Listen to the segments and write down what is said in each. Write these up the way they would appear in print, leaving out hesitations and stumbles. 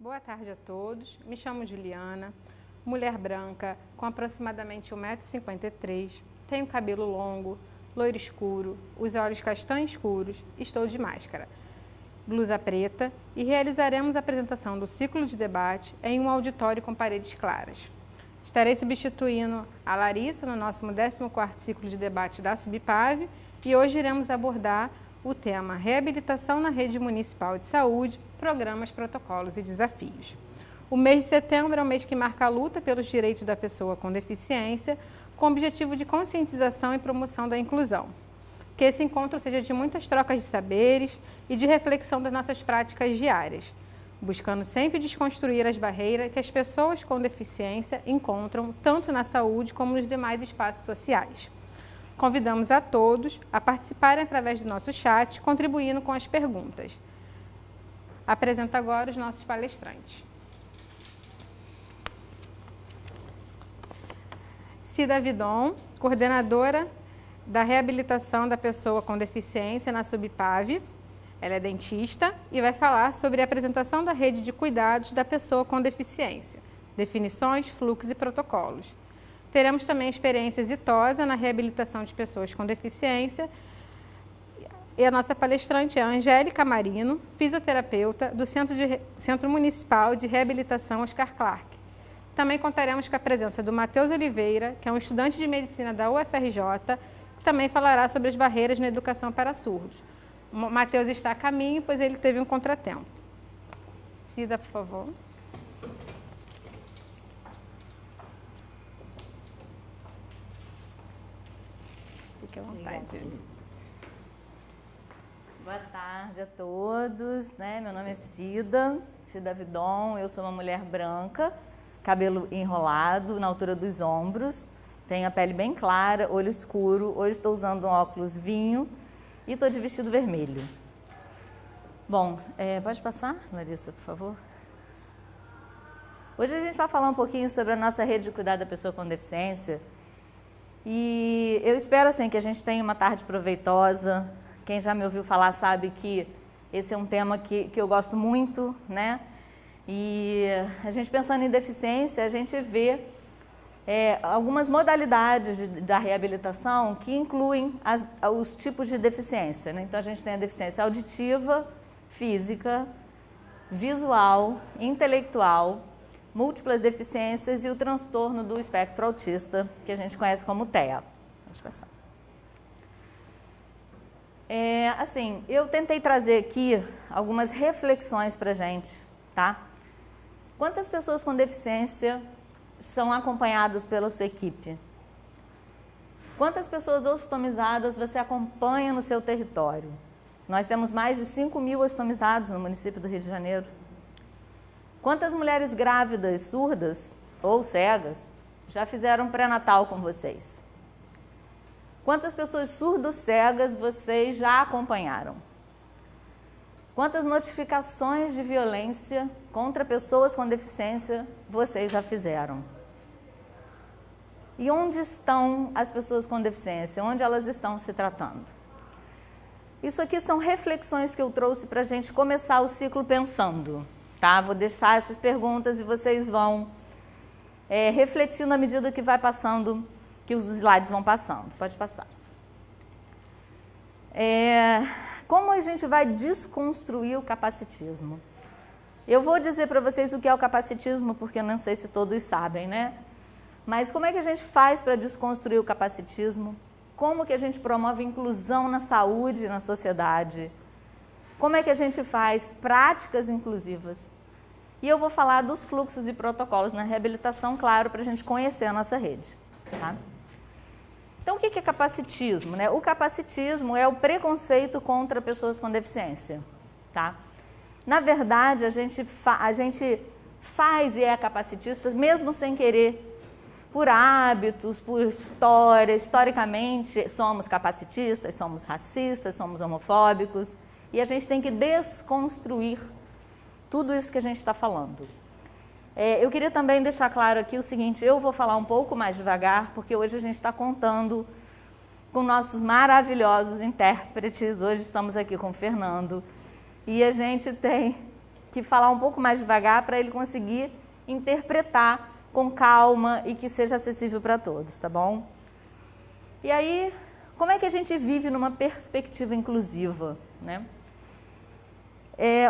Boa tarde a todos. Me chamo Juliana, mulher branca, com aproximadamente 1,53 m, tenho cabelo longo, loiro escuro, os olhos castanhos escuros, estou de máscara, blusa preta e realizaremos a apresentação do ciclo de debate em um auditório com paredes claras. Estarei substituindo a Larissa no nosso 14º ciclo de debate da Subpave e hoje iremos abordar o tema Reabilitação na Rede Municipal de Saúde, Programas, Protocolos e Desafios. O mês de setembro é o mês que marca a luta pelos direitos da pessoa com deficiência, com o objetivo de conscientização e promoção da inclusão. Que esse encontro seja de muitas trocas de saberes e de reflexão das nossas práticas diárias, buscando sempre desconstruir as barreiras que as pessoas com deficiência encontram tanto na saúde como nos demais espaços sociais. Convidamos a todos a participarem através do nosso chat, contribuindo com as perguntas. Apresento agora os nossos palestrantes. Cida Vidon, coordenadora da reabilitação da pessoa com deficiência na Subpave. Ela é dentista e vai falar sobre a apresentação da rede de cuidados da pessoa com deficiência, definições, fluxos e protocolos. Teremos também a experiência exitosa na reabilitação de pessoas com deficiência. E a nossa palestrante é a Angélica Marino, fisioterapeuta do Centro Municipal de Reabilitação Oscar Clark. Também contaremos com a presença do Matheus Oliveira, que é um estudante de medicina da UFRJ, que também falará sobre as barreiras na educação para surdos. O Matheus está a caminho, pois ele teve um contratempo. Cida, por favor. Fique à vontade. Boa tarde a todos, Meu nome é Cida Vidon, eu sou uma mulher branca, cabelo enrolado na altura dos ombros, tenho a pele bem clara, olho escuro, hoje estou usando um óculos vinho e estou de vestido vermelho. Bom, pode passar, Larissa, por favor? Hoje a gente vai falar um pouquinho sobre a nossa rede de cuidado da pessoa com deficiência. E eu espero assim, que a gente tenha uma tarde proveitosa. Quem já me ouviu falar sabe que esse é um tema que eu gosto muito, E a gente pensando em deficiência, a gente vê algumas modalidades da reabilitação que incluem os tipos de deficiência. Então a gente tem a deficiência auditiva, física, visual, intelectual, múltiplas deficiências e o transtorno do espectro autista, que a gente conhece como TEA. Pode passar. Eu tentei trazer aqui algumas reflexões para a gente, Quantas pessoas com deficiência são acompanhadas pela sua equipe? Quantas pessoas ostomizadas você acompanha no seu território? Nós temos mais de 5.000 ostomizados no município do Rio de Janeiro. Quantas mulheres grávidas, surdas ou cegas já fizeram pré-natal com vocês? Quantas pessoas surdo-cegas vocês já acompanharam? Quantas notificações de violência contra pessoas com deficiência vocês já fizeram? E onde estão as pessoas com deficiência? Onde elas estão se tratando? Isso aqui são reflexões que eu trouxe para a gente começar o ciclo pensando. Vou deixar essas perguntas e vocês vão refletir na medida que vai passando, que os slides vão passando. Pode passar. Como a gente vai desconstruir o capacitismo? Eu vou dizer para vocês o que é o capacitismo, porque eu não sei se todos sabem, Mas como é que a gente faz para desconstruir o capacitismo? Como que a gente promove inclusão na saúde e na sociedade? Como é que a gente faz práticas inclusivas? E eu vou falar dos fluxos e protocolos na reabilitação, claro, para a gente conhecer a nossa rede. Então, o que é capacitismo? O capacitismo é o preconceito contra pessoas com deficiência. Na verdade, a gente faz e é capacitista mesmo sem querer, por hábitos, por história. Historicamente, somos capacitistas, somos racistas, somos homofóbicos. E a gente tem que desconstruir tudo isso que a gente está falando. Eu queria também deixar claro aqui o seguinte, eu vou falar um pouco mais devagar, porque hoje a gente está contando com nossos maravilhosos intérpretes. Hoje estamos aqui com o Fernando. E a gente tem que falar um pouco mais devagar para ele conseguir interpretar com calma e que seja acessível para todos, tá bom? E aí, como é que a gente vive numa perspectiva inclusiva, né?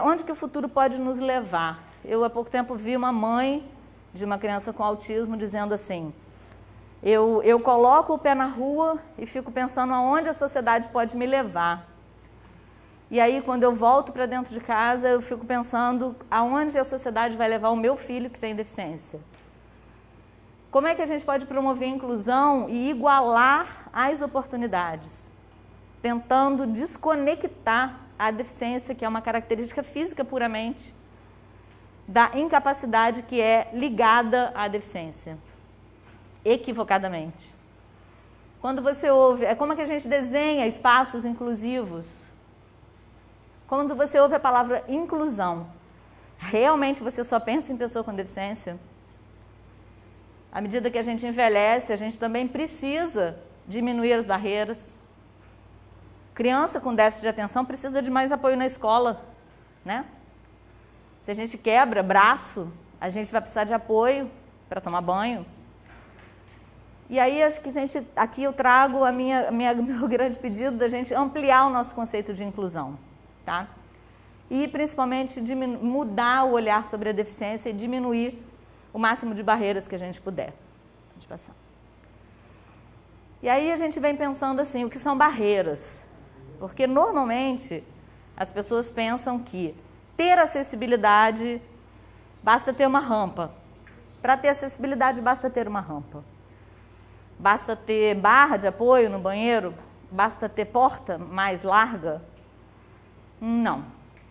Onde que o futuro pode nos levar? Eu, há pouco tempo, vi uma mãe de uma criança com autismo dizendo assim, eu coloco o pé na rua e fico pensando aonde a sociedade pode me levar. E aí, quando eu volto para dentro de casa, eu fico pensando aonde a sociedade vai levar o meu filho que tem deficiência. Como é que a gente pode promover a inclusão e igualar as oportunidades? Tentando desconectar a deficiência, que é uma característica física puramente, da incapacidade que é ligada à deficiência, equivocadamente. Quando você ouve, é como é que a gente desenha espaços inclusivos. Quando você ouve a palavra inclusão, realmente você só pensa em pessoa com deficiência? À medida que a gente envelhece, a gente também precisa diminuir as barreiras. Criança com déficit de atenção precisa de mais apoio na escola, né? Se a gente quebra braço, a gente vai precisar de apoio para tomar banho. E aí, acho que aqui eu trago meu grande pedido da gente ampliar o nosso conceito de inclusão, tá? E principalmente mudar o olhar sobre a deficiência e diminuir o máximo de barreiras que a gente puder. Pode passar. E aí a gente vem pensando assim, o que são barreiras? Porque normalmente as pessoas pensam que ter acessibilidade basta ter uma rampa. Para ter acessibilidade basta ter uma rampa. Basta ter barra de apoio no banheiro? Basta ter porta mais larga? Não.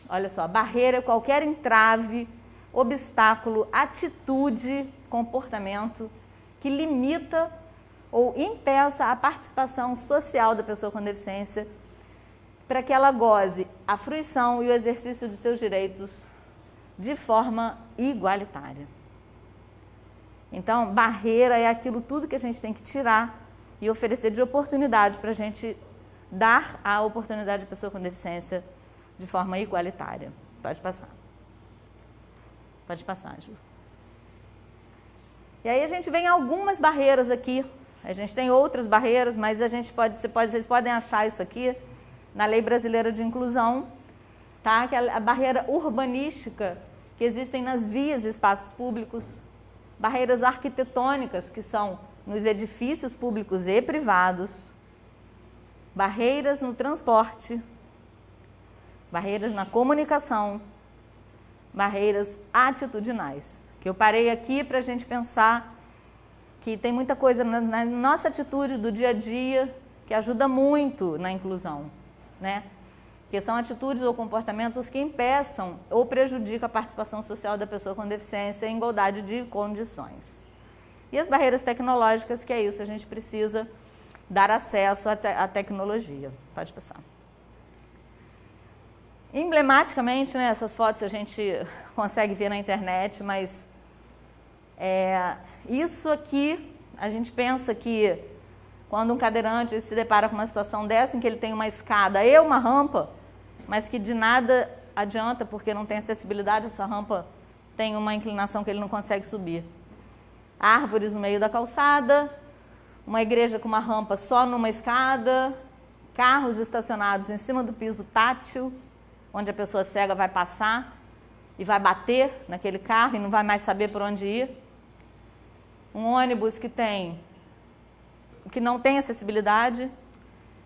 Olha só, barreira é qualquer entrave, obstáculo, atitude, comportamento que limita ou impeça a participação social da pessoa com deficiência para que ela goze a fruição e o exercício de seus direitos de forma igualitária. Então, barreira é aquilo tudo que a gente tem que tirar e oferecer de oportunidade para a gente dar a oportunidade à pessoa com deficiência de forma igualitária. Pode passar. Pode passar, Ju. E aí a gente vem algumas barreiras aqui. A gente tem outras barreiras, mas vocês podem achar isso aqui na Lei Brasileira de Inclusão, tá? Que é a barreira urbanística que existem nas vias e espaços públicos, barreiras arquitetônicas que são nos edifícios públicos e privados, barreiras no transporte, barreiras na comunicação, barreiras atitudinais. Que eu parei aqui para a gente pensar que tem muita coisa na nossa atitude do dia a dia que ajuda muito na inclusão, né? Que são atitudes ou comportamentos que impeçam ou prejudicam a participação social da pessoa com deficiência em igualdade de condições. E as barreiras tecnológicas, que é isso, a gente precisa dar acesso à tecnologia. Pode passar. Emblematicamente, né, essas fotos a gente consegue ver na internet, mas isso aqui, a gente pensa que quando um cadeirante se depara com uma situação dessa, em que ele tem uma escada e uma rampa, mas que de nada adianta, porque não tem acessibilidade, essa rampa tem uma inclinação que ele não consegue subir. Árvores no meio da calçada, uma igreja com uma rampa só numa escada, carros estacionados em cima do piso tátil, onde a pessoa cega vai passar e vai bater naquele carro e não vai mais saber por onde ir. Um ônibus que não tem acessibilidade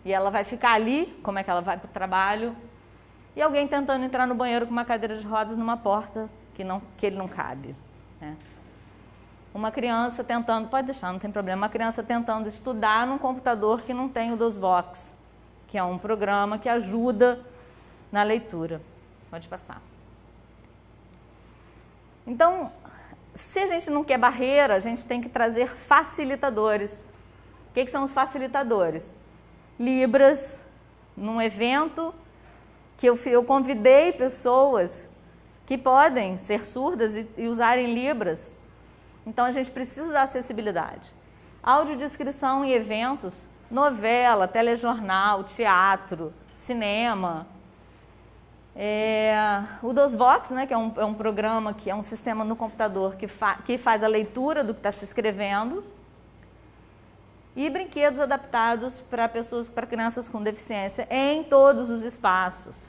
e ela vai ficar ali, como é que ela vai para o trabalho, e alguém tentando entrar no banheiro com uma cadeira de rodas numa porta que ele não cabe, né? Uma criança tentando, pode deixar, não tem problema, uma criança tentando estudar num computador que não tem o DOSBox, que é um programa que ajuda na leitura. Pode passar. Então, se a gente não quer barreira, a gente tem que trazer facilitadores. O que são os facilitadores? Libras, num evento que eu convidei pessoas que podem ser surdas e usarem Libras. Então, a gente precisa da acessibilidade. Audiodescrição em eventos, novela, telejornal, teatro, cinema, O DOSVox, né, que é um programa, que é um sistema no computador que faz a leitura do que está se escrevendo. E brinquedos adaptados para crianças com deficiência em todos os espaços.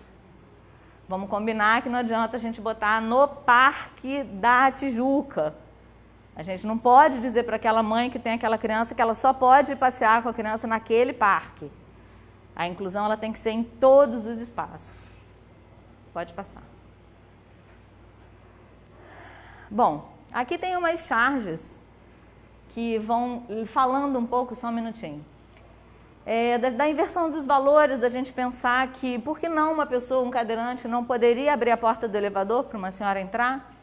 Vamos combinar que não adianta a gente botar no Parque da Tijuca. A gente não pode dizer para aquela mãe que tem aquela criança que ela só pode passear com a criança naquele parque. A inclusão ela tem que ser em todos os espaços. Pode passar. Bom, aqui tem umas charges que vão falando um pouco, só um minutinho. Da inversão dos valores, da gente pensar que por que não uma pessoa, um cadeirante, não poderia abrir a porta do elevador para uma senhora entrar?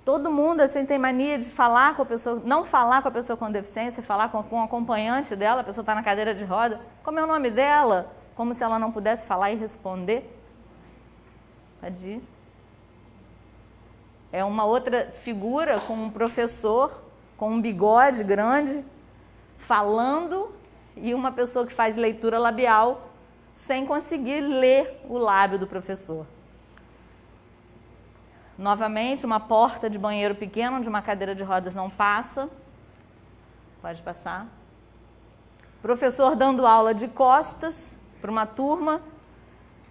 Todo mundo assim, tem mania de falar com a pessoa, não falar com a pessoa com deficiência, falar com o acompanhante dela, a pessoa está na cadeira de roda, como é o nome dela? Como se ela não pudesse falar e responder. Pode ir. É uma outra figura com um professor, com um bigode grande, falando, e uma pessoa que faz leitura labial sem conseguir ler o lábio do professor. Novamente, uma porta de banheiro pequeno, onde uma cadeira de rodas não passa. Pode passar. Professor dando aula de costas para uma turma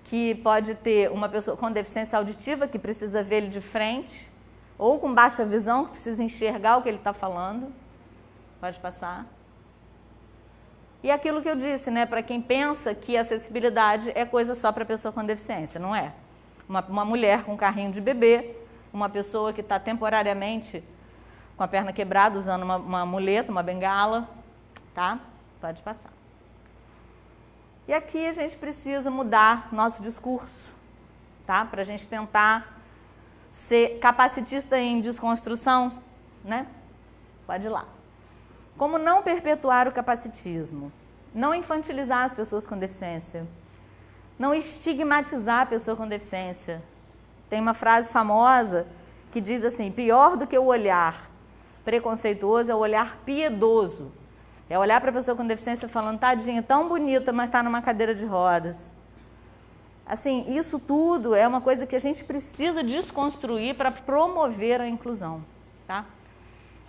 que pode ter uma pessoa com deficiência auditiva, que precisa ver ele de frente, ou com baixa visão, que precisa enxergar o que ele está falando. Pode passar. E aquilo que eu disse, né, para quem pensa que acessibilidade é coisa só para pessoa com deficiência, não é? Uma mulher com carrinho de bebê, uma pessoa que está temporariamente com a perna quebrada, usando uma muleta, uma bengala, tá? Pode passar. E aqui a gente precisa mudar nosso discurso, tá? Para a gente tentar ser capacitista em desconstrução, né? Pode ir lá. Como não perpetuar o capacitismo? Não infantilizar as pessoas com deficiência. Não estigmatizar a pessoa com deficiência. Tem uma frase famosa que diz assim, pior do que o olhar preconceituoso é o olhar piedoso. É olhar para a pessoa com deficiência falando, tadinha, tão bonita, mas está numa cadeira de rodas. Assim, isso tudo é uma coisa que a gente precisa desconstruir para promover a inclusão, tá?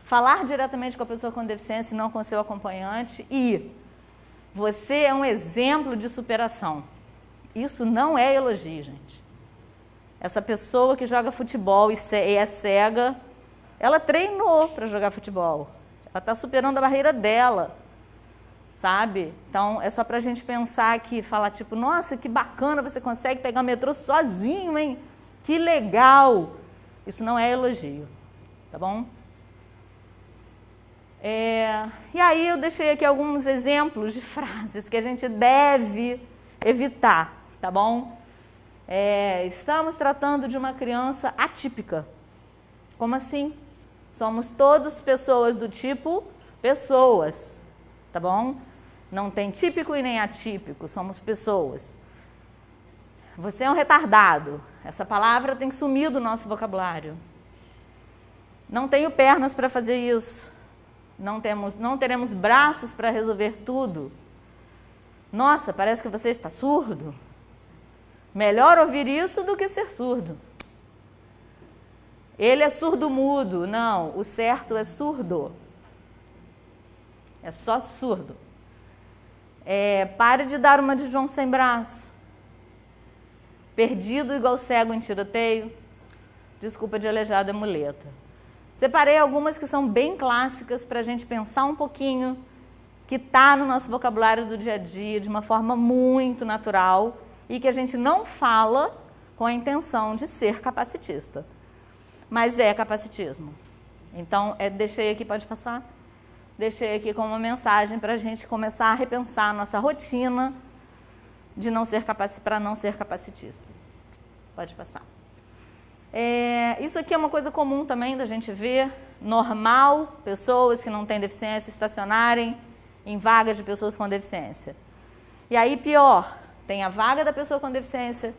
Falar diretamente com a pessoa com deficiência e não com seu acompanhante. E você é um exemplo de superação. Isso não é elogio, gente. Essa pessoa que joga futebol e é cega, ela treinou para jogar futebol. Ela está superando a barreira dela, sabe? Então, é só para a gente pensar aqui, falar tipo, nossa, que bacana, você consegue pegar o metrô sozinho, hein? Que legal! Isso não é elogio, tá bom? E aí eu deixei aqui alguns exemplos de frases que a gente deve evitar, tá bom? Estamos tratando de uma criança atípica. Como assim? Somos todos pessoas do tipo pessoas, tá bom? Não tem típico e nem atípico, somos pessoas. Você é um retardado. Essa palavra tem que sumir do nosso vocabulário. Não tenho pernas para fazer isso. Não teremos braços para resolver tudo. Nossa, parece que você está surdo. Melhor ouvir isso do que ser surdo. Ele é surdo-mudo. Não, o certo é surdo. É só surdo. Pare de dar uma de João sem braço. Perdido igual cego em tiroteio. Desculpa de aleijado é muleta. Separei algumas que são bem clássicas para a gente pensar um pouquinho, que está no nosso vocabulário do dia a dia de uma forma muito natural e que a gente não fala com a intenção de ser capacitista. Mas é capacitismo. Então, deixei aqui, pode passar? Deixei aqui como uma mensagem para a gente começar a repensar a nossa rotina de para não ser capacitista. Pode passar. Isso aqui é uma coisa comum também da gente ver, normal, pessoas que não têm deficiência estacionarem em vagas de pessoas com deficiência. E aí pior, tem a vaga da pessoa com deficiência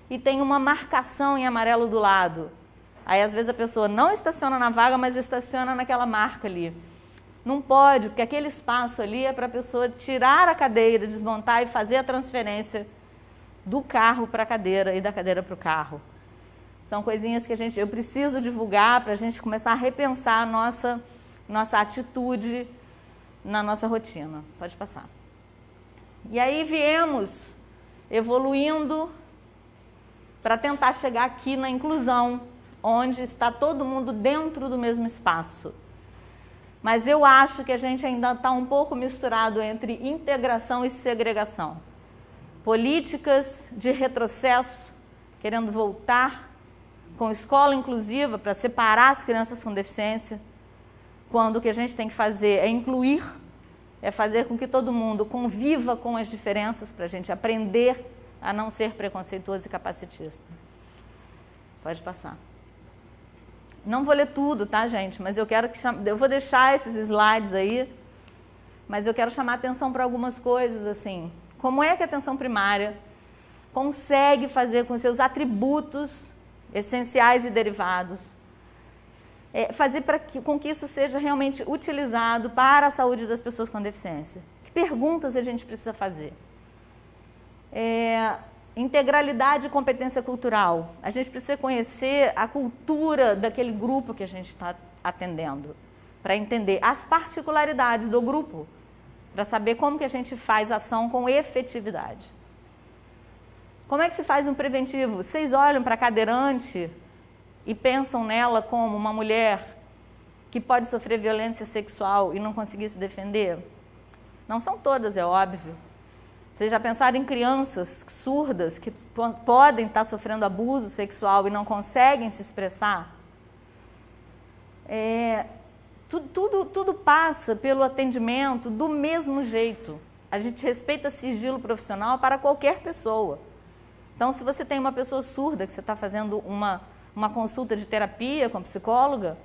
e tem uma marcação em amarelo do lado. Aí às vezes a pessoa não estaciona na vaga, mas estaciona naquela marca ali. Não pode, porque aquele espaço ali é para a pessoa tirar a cadeira, desmontar e fazer a transferência do carro para a cadeira e da cadeira para o carro. São coisinhas que eu preciso divulgar para a gente começar a repensar a nossa atitude na nossa rotina. Pode passar. E aí viemos evoluindo para tentar chegar aqui na inclusão, onde está todo mundo dentro do mesmo espaço. Mas eu acho que a gente ainda está um pouco misturado entre integração e segregação. Políticas de retrocesso, querendo voltar com escola inclusiva para separar as crianças com deficiência, quando o que a gente tem que fazer é incluir, é fazer com que todo mundo conviva com as diferenças para a gente aprender a não ser preconceituoso e capacitista. Pode passar. Não vou ler tudo, tá, gente? Mas eu vou deixar esses slides aí, mas eu quero chamar atenção para algumas coisas, assim. Como é que a atenção primária consegue fazer com seus atributos essenciais e derivados, fazer com que isso seja realmente utilizado para a saúde das pessoas com deficiência? Que perguntas a gente precisa fazer? Integralidade e competência cultural. A gente precisa conhecer a cultura daquele grupo que a gente está atendendo, para entender as particularidades do grupo, para saber como que a gente faz ação com efetividade. Como é que se faz um preventivo? Vocês olham para a cadeirante e pensam nela como uma mulher que pode sofrer violência sexual e não conseguir se defender? Não são todas, é óbvio. Vocês já pensaram em crianças surdas que podem estar sofrendo abuso sexual e não conseguem se expressar? Tudo passa pelo atendimento do mesmo jeito. A gente respeita sigilo profissional para qualquer pessoa. Então, se você tem uma pessoa surda, que você está fazendo uma consulta de terapia com a psicóloga,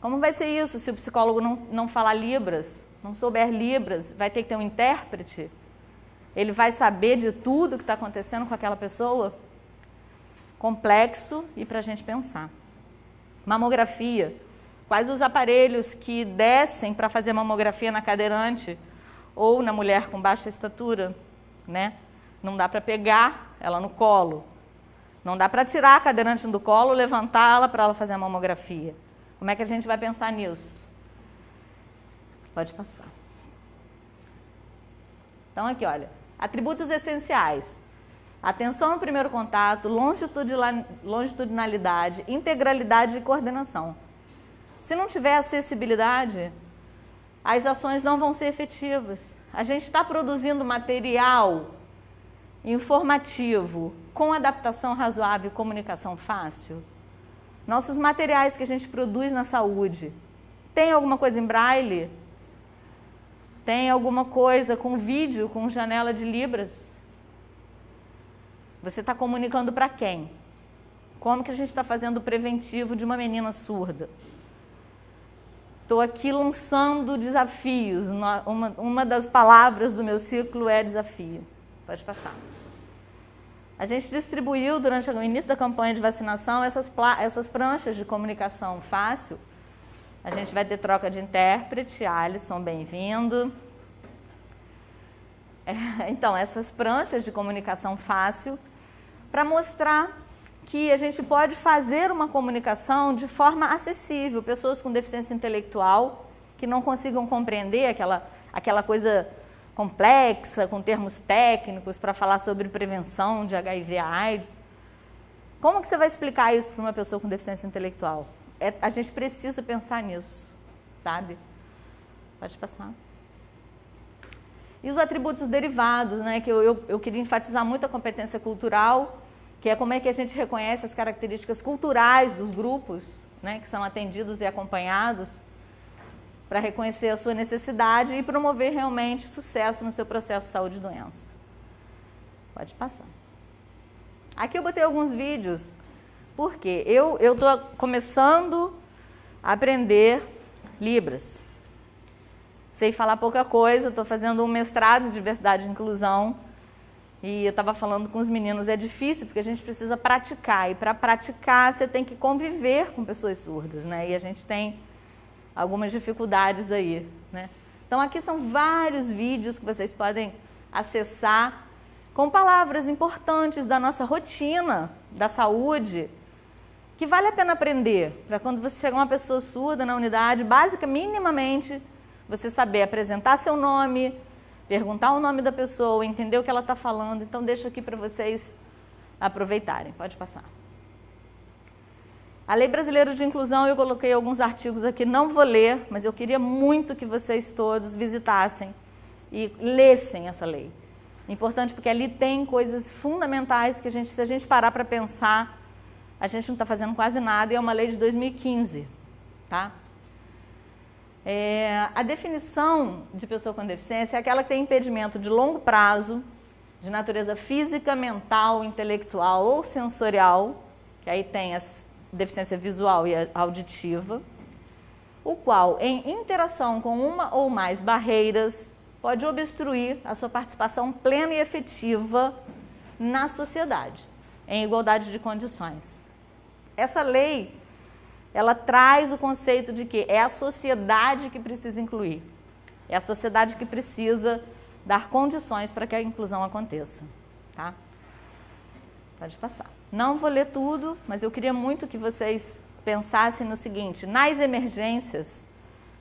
como vai ser isso se o psicólogo não falar Libras, não souber Libras, vai ter que ter um intérprete? Ele vai saber de tudo que está acontecendo com aquela pessoa? Complexo e para a gente pensar. Mamografia. Quais os aparelhos que descem para fazer mamografia na cadeirante ou na mulher com baixa estatura, né? Não dá para pegar ela no colo. Não dá para tirar a cadeirante do colo, levantá-la para ela fazer a mamografia. Como é que a gente vai pensar nisso? Pode passar. Então, aqui, olha. Atributos essenciais. Atenção no primeiro contato, longitudinalidade, integralidade e coordenação. Se não tiver acessibilidade, as ações não vão ser efetivas. A gente está produzindo material informativo com adaptação razoável e comunicação fácil? Nossos materiais que a gente produz na saúde, tem alguma coisa em braille? Tem alguma coisa com vídeo, com janela de Libras? Você está comunicando para quem? Como que a gente está fazendo o preventivo de uma menina surda? Estou aqui lançando desafios. Uma das palavras do meu ciclo é desafio. Pode passar. A gente distribuiu, durante o início da campanha de vacinação, essas pranchas de comunicação fácil. A gente vai ter troca de intérprete. Alisson, bem-vindo. Então, essas pranchas de comunicação fácil, para mostrar que a gente pode fazer uma comunicação de forma acessível. Pessoas com deficiência intelectual que não consigam compreender aquela coisa complexa, com termos técnicos, para falar sobre prevenção de HIV/AIDS. Como que você vai explicar isso para uma pessoa com deficiência intelectual? A gente precisa pensar nisso, sabe? Pode passar. E os atributos derivados, né? Que eu queria enfatizar muito a competência cultural, que é como é que a gente reconhece as características culturais dos grupos, né, que são atendidos e acompanhados, para reconhecer a sua necessidade e promover realmente sucesso no seu processo de saúde e doença. Pode passar. Aqui eu botei alguns vídeos, porque eu estou começando a aprender Libras. Sei falar pouca coisa, estou fazendo um mestrado em diversidade e inclusão, e eu estava falando com os meninos, é difícil porque a gente precisa praticar, e para praticar você tem que conviver com pessoas surdas, né? E a gente tem algumas dificuldades aí, né? Então aqui são vários vídeos que vocês podem acessar com palavras importantes da nossa rotina, da saúde, que vale a pena aprender, para quando você chegar uma pessoa surda na unidade, básica, minimamente, você saber apresentar seu nome, perguntar o nome da pessoa, entender o que ela está falando. Então, deixo aqui para vocês aproveitarem. Pode passar. A Lei Brasileira de Inclusão, eu coloquei alguns artigos aqui, não vou ler, mas eu queria muito que vocês todos visitassem e lessem essa lei. Importante porque ali tem coisas fundamentais que se a gente parar para pensar, a gente não está fazendo quase nada, e é uma lei de 2015, tá? A definição de pessoa com deficiência é aquela que tem impedimento de longo prazo, de natureza física, mental, intelectual ou sensorial, que aí tem a deficiência visual e auditiva, o qual, em interação com uma ou mais barreiras, pode obstruir a sua participação plena e efetiva na sociedade, em igualdade de condições. Essa lei, ela traz o conceito de que é a sociedade que precisa incluir, é a sociedade que precisa dar condições para que a inclusão aconteça, tá? Pode passar. Não vou ler tudo, mas eu queria muito que vocês pensassem no seguinte: nas emergências,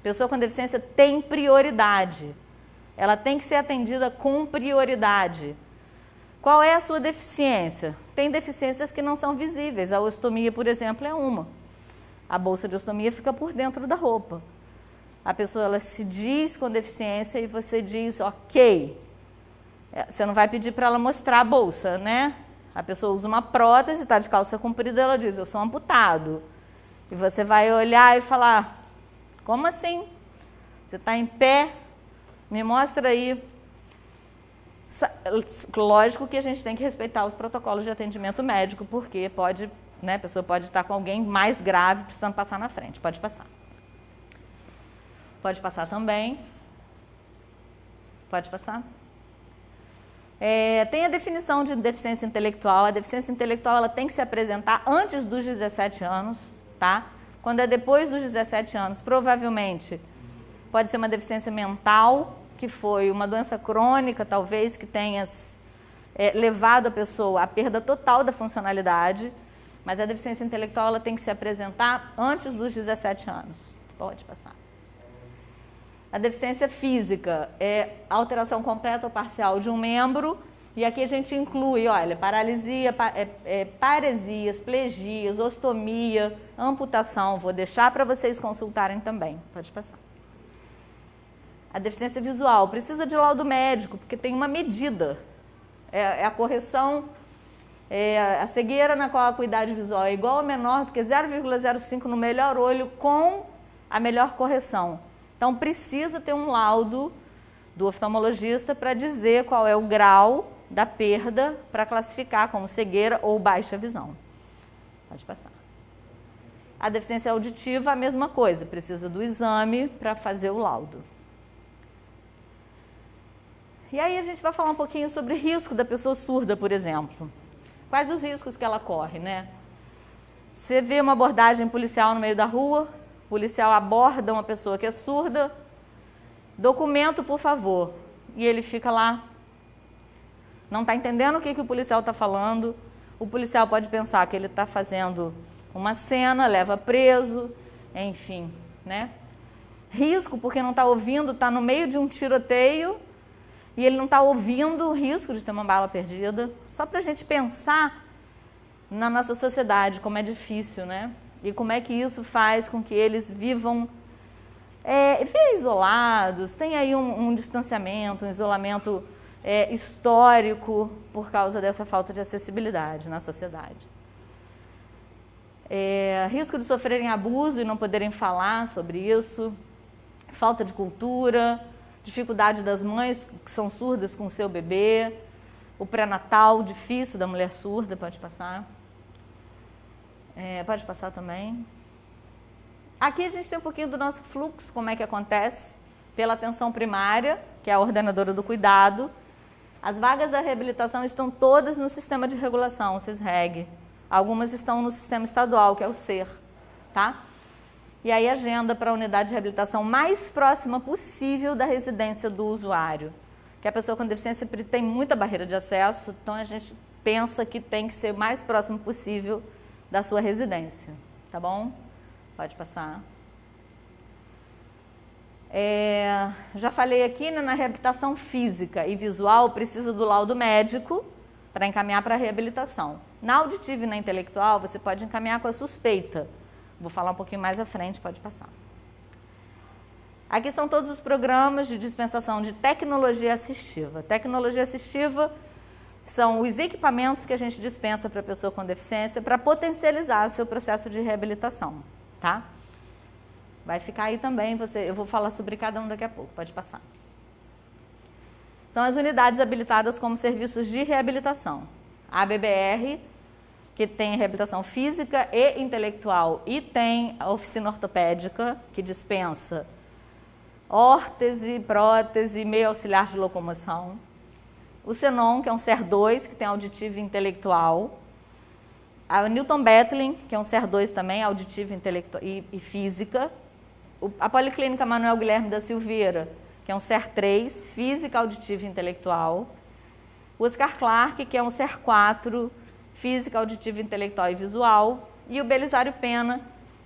pessoa com deficiência tem prioridade. Ela tem que ser atendida com prioridade. Qual é a sua deficiência? Tem deficiências que não são visíveis. A ostomia, por exemplo, é uma. A bolsa de ostomia fica por dentro da roupa. A pessoa, ela se diz com deficiência e você diz, ok. Você não vai pedir para ela mostrar a bolsa, né? A pessoa usa uma prótese, está de calça comprida, ela diz, eu sou amputado. E você vai olhar e falar, como assim? Você está em pé? Me mostra aí. Lógico que a gente tem que respeitar os protocolos de atendimento médico, porque pode, né, a pessoa pode estar com alguém mais grave precisando passar na frente. Pode passar. Pode passar também. Pode passar. Tem a definição de deficiência intelectual. A deficiência intelectual ela tem que se apresentar antes dos 17 anos, tá? Quando é depois dos 17 anos, provavelmente pode ser uma deficiência mental, que foi uma doença crônica, talvez, que tenha levado a pessoa à perda total da funcionalidade, mas a deficiência intelectual ela tem que se apresentar antes dos 17 anos. Pode passar. A deficiência física é alteração completa ou parcial de um membro, e aqui a gente inclui, olha, paralisia, paresias, plegias, ostomia, amputação. Vou deixar para vocês consultarem também. Pode passar. A deficiência visual precisa de laudo médico, porque tem uma medida. A correção, a cegueira na qual a acuidade visual é igual ou menor do que 0,05 no melhor olho com a melhor correção. Então, precisa ter um laudo do oftalmologista para dizer qual é o grau da perda para classificar como cegueira ou baixa visão. Pode passar. A deficiência auditiva, a mesma coisa, precisa do exame para fazer o laudo. E aí a gente vai falar um pouquinho sobre risco da pessoa surda, por exemplo. Quais os riscos que ela corre, né? Você vê uma abordagem policial no meio da rua, o policial aborda uma pessoa que é surda, documento, por favor. E ele fica lá, não está entendendo o que o policial está falando. O policial pode pensar que ele está fazendo uma cena, leva preso, enfim, né? Risco porque não está ouvindo, está no meio de um tiroteio, e ele não está ouvindo o risco de ter uma bala perdida. Só para a gente pensar na nossa sociedade, como é difícil, né? E como é que isso faz com que eles vivam isolados, tem aí um distanciamento, um isolamento histórico por causa dessa falta de acessibilidade na sociedade. Risco de sofrerem abuso e não poderem falar sobre isso, falta de cultura, dificuldade das mães que são surdas com o seu bebê, o pré-natal difícil da mulher surda. Pode passar. Pode passar também. Aqui a gente tem um pouquinho do nosso fluxo, como é que acontece, pela atenção primária, que é a ordenadora do cuidado. As vagas da reabilitação estão todas no sistema de regulação, o SISREG. Algumas estão no sistema estadual, que é o SER, tá? E aí agenda para a unidade de reabilitação mais próxima possível da residência do usuário. que a pessoa com deficiência tem muita barreira de acesso, então a gente pensa que tem que ser o mais próximo possível da sua residência, tá bom? Pode passar. Já falei aqui, né, na reabilitação física e visual, precisa do laudo médico para encaminhar para a reabilitação. Na auditiva e na intelectual, você pode encaminhar com a suspeita. Vou falar um pouquinho mais à frente, pode passar. Aqui são todos os programas de dispensação de tecnologia assistiva. Tecnologia assistiva são os equipamentos que a gente dispensa para a pessoa com deficiência para potencializar o seu processo de reabilitação, tá? Vai ficar aí também, eu vou falar sobre cada um daqui a pouco, pode passar. São as unidades habilitadas como serviços de reabilitação. A ABBR, que tem reabilitação física e intelectual, e tem a oficina ortopédica, que dispensa órtese, prótese, meio auxiliar de locomoção. O Senon, que é um SER2, que tem auditivo e intelectual. A Newton Bethlen, que é um SER2 também, auditivo e física. A Policlínica Manuel Guilherme da Silveira, que é um SER3, física, auditiva e intelectual. O Oscar Clark, que é um SER4, física, auditiva, intelectual e visual. E o Belisário Pena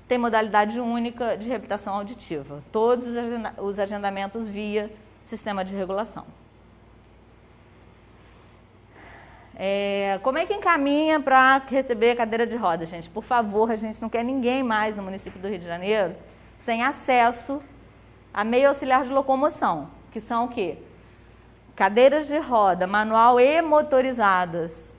tem modalidade única de reabilitação auditiva. Todos os agendamentos via sistema de regulação. Como é que encaminha para receber cadeira de roda, gente? Por favor, a gente não quer ninguém mais no município do Rio de Janeiro sem acesso a meio auxiliar de locomoção, que são o quê? Cadeiras de roda, manual e motorizadas,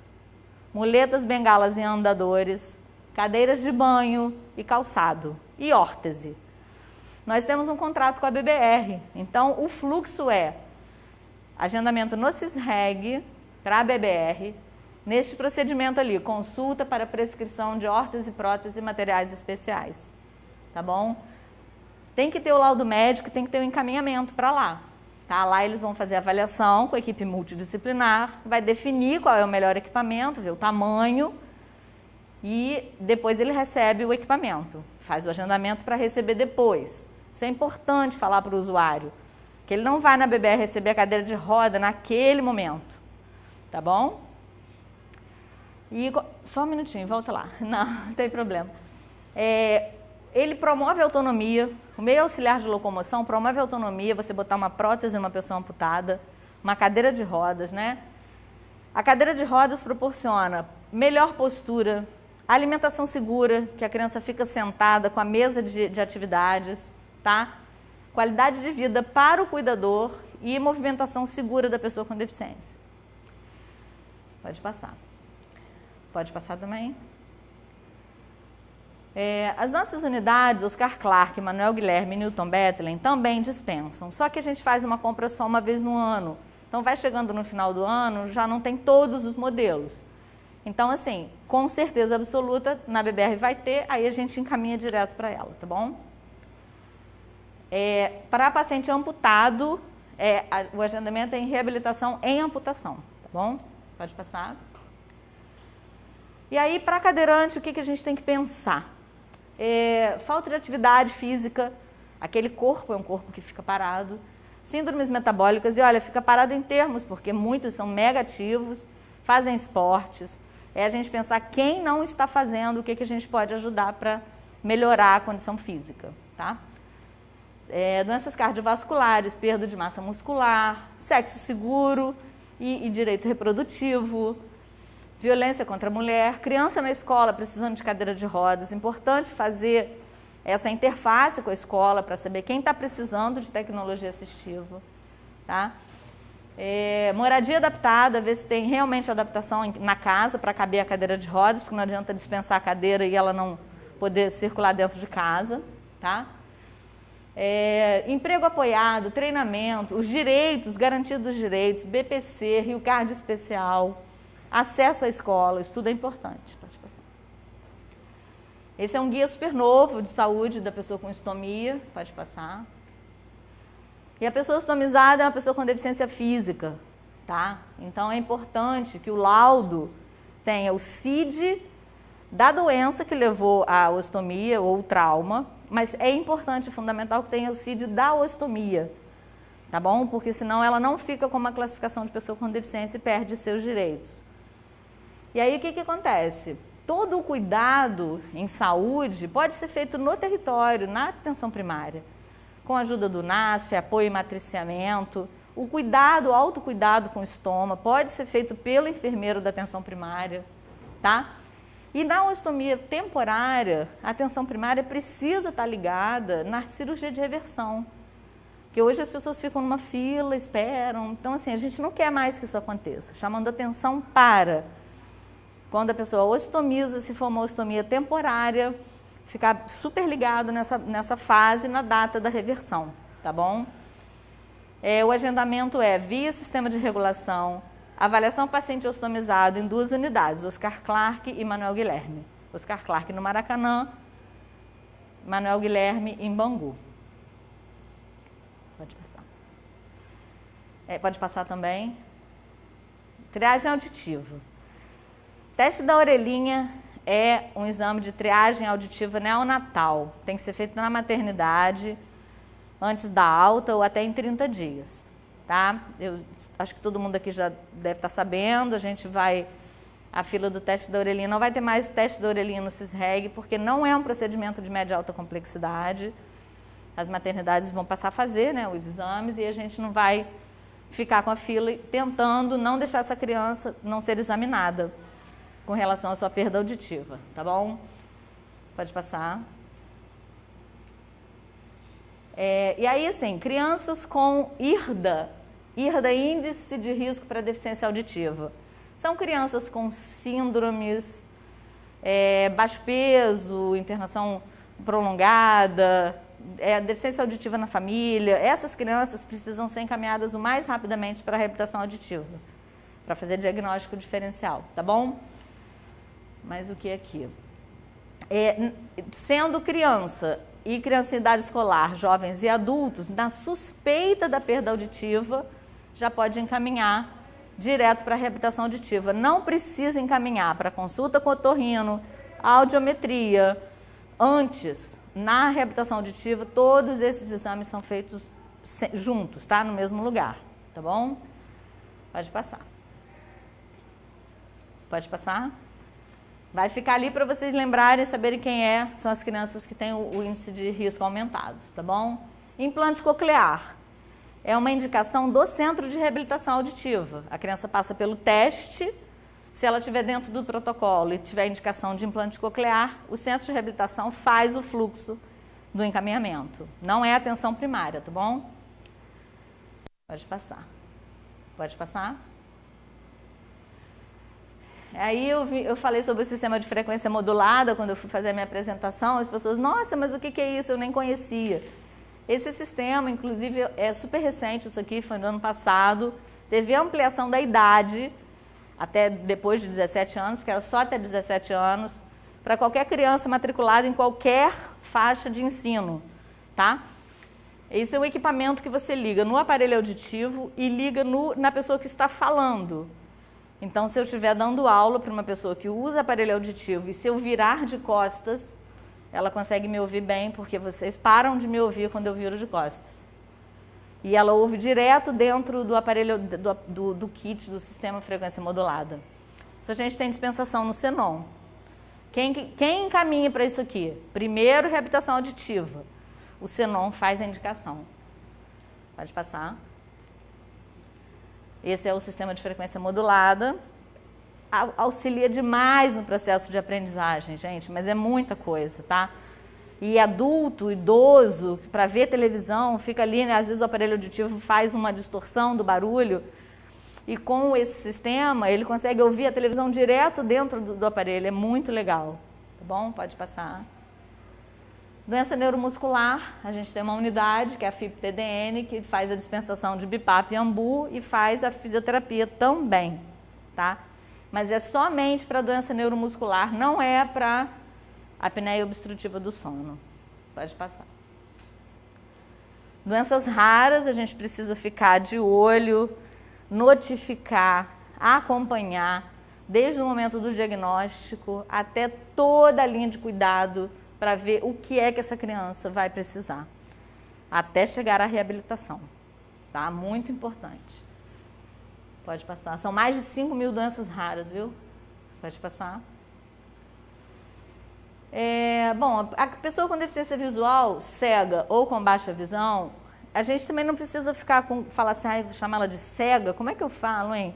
muletas, bengalas e andadores, cadeiras de banho e calçado e órtese. Nós temos um contrato com a BBR, então o fluxo é agendamento no CISREG para a BBR, neste procedimento ali, consulta para prescrição de órtese, prótese e materiais especiais, tá bom? Tem que ter o laudo médico, tem que ter o encaminhamento para lá. Tá? Lá eles vão fazer a avaliação com a equipe multidisciplinar, vai definir qual é o melhor equipamento, ver o tamanho e depois ele recebe o equipamento. Faz o agendamento para receber depois. Isso é importante falar para o usuário, que ele não vai na BBR receber a cadeira de roda naquele momento, tá bom? E só um minutinho, volta lá. Não tem problema. Ele promove a autonomia, o meio auxiliar de locomoção promove a autonomia, você botar uma prótese numa pessoa amputada, uma cadeira de rodas, né? A cadeira de rodas proporciona melhor postura, alimentação segura, que a criança fica sentada com a mesa de atividades, tá? Qualidade de vida para o cuidador e movimentação segura da pessoa com deficiência. Pode passar. Pode passar também. As nossas unidades, Oscar Clark, Manuel Guilherme e Newton Bethlen, também dispensam. Só que a gente faz uma compra só uma vez no ano. Então, vai chegando no final do ano, já não tem todos os modelos. Então, assim, com certeza absoluta, na BBR vai ter, aí a gente encaminha direto para ela, tá bom? Para paciente amputado, o agendamento é em reabilitação em amputação, tá bom? Pode passar. E aí, para cadeirante, o que a gente tem que pensar? Falta de atividade física, aquele corpo é um corpo que fica parado. Síndromes metabólicas, e olha, fica parado em termos, porque muitos são mega ativos, fazem esportes. A gente pensar quem não está fazendo, o que a gente pode ajudar para melhorar a condição física, tá? Doenças cardiovasculares, perda de massa muscular, sexo seguro e direito reprodutivo, violência contra a mulher, criança na escola precisando de cadeira de rodas. Importante fazer essa interface com a escola para saber quem está precisando de tecnologia assistiva, tá? Moradia adaptada, ver se tem realmente adaptação na casa para caber a cadeira de rodas, porque não adianta dispensar a cadeira e ela não poder circular dentro de casa, tá? Emprego apoiado, treinamento, os direitos, garantia dos direitos, BPC, Rio Card especial, acesso à escola, isso tudo é importante. Pode passar. Esse é um guia super novo de saúde da pessoa com estomia, pode passar. E a pessoa ostomizada é uma pessoa com deficiência física, tá? Então é importante que o laudo tenha o CID da doença que levou à ostomia ou trauma, mas é importante, fundamental que tenha o CID da ostomia, tá bom? Porque senão ela não fica com uma classificação de pessoa com deficiência e perde seus direitos. E aí o que acontece? Todo o cuidado em saúde pode ser feito no território, na atenção primária, com a ajuda do NASF, apoio e matriciamento. O cuidado, o autocuidado com o estoma pode ser feito pelo enfermeiro da atenção primária, tá? E na ostomia temporária, a atenção primária precisa estar ligada na cirurgia de reversão. Porque hoje as pessoas ficam numa fila, esperam. Então, assim, a gente não quer mais que isso aconteça. Chamando atenção para, quando a pessoa ostomiza, se for uma ostomia temporária, ficar super ligado nessa fase, na data da reversão, tá bom? O agendamento é via sistema de regulação, avaliação paciente ostomizado em 2 unidades, Oscar Clark e Manuel Guilherme. Oscar Clark no Maracanã, Manuel Guilherme em Bangu. Pode passar. Pode passar também. Triagem auditiva. Teste da orelhinha é um exame de triagem auditiva neonatal. Tem que ser feito na maternidade, antes da alta ou até em 30 dias. Tá? Eu acho que todo mundo aqui já deve estar sabendo, a fila do teste da orelhinha, não vai ter mais teste da orelhinha no CISREG, porque não é um procedimento de média e alta complexidade. As maternidades vão passar a fazer, né, os exames, e a gente não vai ficar com a fila tentando não deixar essa criança não ser examinada com relação à sua perda auditiva, tá bom? Pode passar. E aí, assim, crianças com IRDA, índice de risco para deficiência auditiva, são crianças com síndromes, baixo peso, internação prolongada, deficiência auditiva na família. Essas crianças precisam ser encaminhadas o mais rapidamente para a reabilitação auditiva, para fazer diagnóstico diferencial, tá bom? Mas o que aqui? Sendo criança e criança em idade escolar, jovens e adultos, na suspeita da perda auditiva, já pode encaminhar direto para a reabilitação auditiva. Não precisa encaminhar para consulta com otorrino, audiometria. Antes, na reabilitação auditiva, todos esses exames são feitos juntos, tá? No mesmo lugar, tá bom? Pode passar. Pode passar? Vai ficar ali para vocês lembrarem e saberem quem são as crianças que têm o índice de risco aumentado, tá bom? Implante coclear é uma indicação do Centro de Reabilitação Auditiva. A criança passa pelo teste, se ela estiver dentro do protocolo e tiver indicação de implante coclear, o Centro de Reabilitação faz o fluxo do encaminhamento. Não é atenção primária, tá bom? Pode passar. Pode passar? Aí eu falei sobre o sistema de frequência modulada quando eu fui fazer a minha apresentação. As pessoas, nossa, mas o que é isso? Eu nem conhecia. Esse sistema, inclusive, é super recente, isso aqui foi no ano passado. Teve ampliação da idade, até depois de 17 anos, porque era só até 17 anos, para qualquer criança matriculada em qualquer faixa de ensino, tá? Esse é o equipamento que você liga no aparelho auditivo e liga na pessoa que está falando. Então, se eu estiver dando aula para uma pessoa que usa aparelho auditivo e se eu virar de costas, ela consegue me ouvir bem, porque vocês param de me ouvir quando eu viro de costas. E ela ouve direto dentro do aparelho, do kit, do sistema frequência modulada. Isso a gente tem dispensação no Senon. Quem encaminha para isso aqui? Primeiro, reabilitação auditiva. O Senon faz a indicação. Pode passar. Esse é o sistema de frequência modulada. Auxilia demais no processo de aprendizagem, gente, mas é muita coisa, tá? E adulto, idoso, para ver televisão, fica ali, né? Às vezes o aparelho auditivo faz uma distorção do barulho e com esse sistema ele consegue ouvir a televisão direto dentro do aparelho, é muito legal, tá bom? Pode passar. Doença neuromuscular, a gente tem uma unidade, que é a FIP-TDN, que faz a dispensação de BIPAP e AMBU e faz a fisioterapia também, tá? Mas é somente para doença neuromuscular, não é para apneia obstrutiva do sono. Pode passar. Doenças raras, a gente precisa ficar de olho, notificar, acompanhar, desde o momento do diagnóstico até toda a linha de cuidado, para ver o que é que essa criança vai precisar, até chegar à reabilitação, tá? tá? Muito importante. Pode passar. São mais de 5.000 doenças raras, viu? Pode passar. Bom, a pessoa com deficiência visual, cega ou com baixa visão, a gente também não precisa falar assim, vou chamar ela de cega. Como é que eu falo, hein?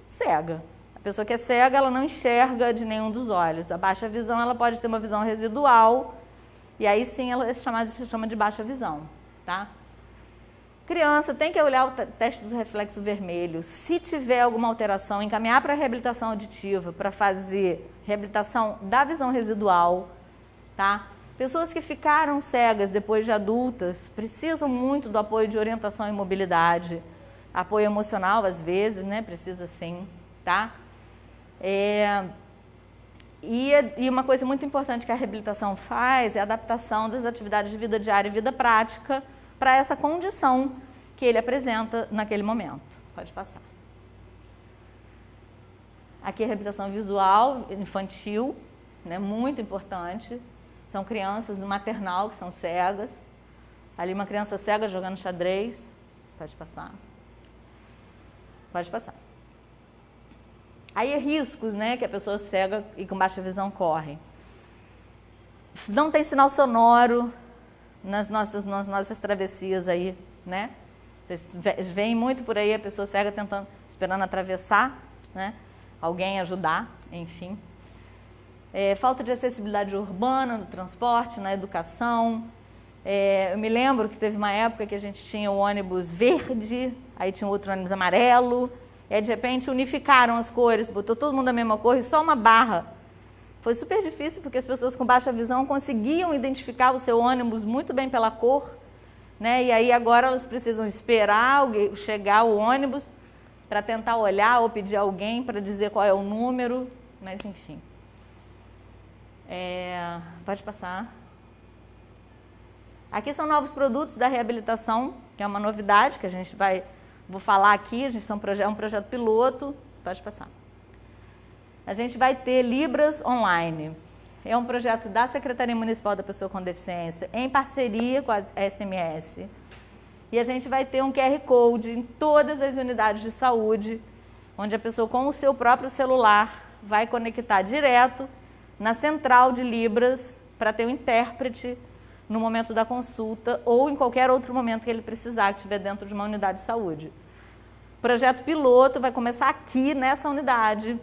Cega. A pessoa que é cega, ela não enxerga de nenhum dos olhos. A baixa visão, ela pode ter uma visão residual, e aí sim ela se chama de baixa visão, tá? Criança tem que olhar o teste do reflexo vermelho. Se tiver alguma alteração, encaminhar para a reabilitação auditiva, para fazer reabilitação da visão residual, tá? Pessoas que ficaram cegas depois de adultas precisam muito do apoio de orientação e mobilidade, apoio emocional às vezes, né? Precisa sim, tá? E uma coisa muito importante que a reabilitação faz é a adaptação das atividades de vida diária e vida prática para essa condição que ele apresenta naquele momento. Pode passar. Aqui a reabilitação visual infantil, né, muito importante. São crianças do maternal que são cegas. Ali uma criança cega jogando xadrez. Pode passar. Pode passar. Aí riscos, né, que a pessoa cega e com baixa visão corre. Não tem sinal sonoro nas nossas travessias aí, né? Vocês veem muito por aí a pessoa cega esperando atravessar, né? Alguém ajudar, enfim. Falta de acessibilidade urbana no transporte, na educação. Eu me lembro que teve uma época que a gente tinha o ônibus verde, aí tinha outro ônibus amarelo, e aí de repente unificaram as cores, botou todo mundo a mesma cor e só uma barra. Foi super difícil porque as pessoas com baixa visão conseguiam identificar o seu ônibus muito bem pela cor, né? E aí agora elas precisam esperar chegar o ônibus para tentar olhar ou pedir alguém para dizer qual é o número, mas enfim. Pode passar. Aqui são novos produtos da reabilitação, que é uma novidade que vou falar aqui, é um projeto piloto. Pode passar. A gente vai ter Libras Online. É um projeto da Secretaria Municipal da Pessoa com Deficiência, em parceria com a SMS. E a gente vai ter um QR Code em todas as unidades de saúde, onde a pessoa com o seu próprio celular vai conectar direto na central de Libras para ter um intérprete no momento da consulta ou em qualquer outro momento que ele precisar, que estiver dentro de uma unidade de saúde. O projeto piloto vai começar aqui nessa unidade,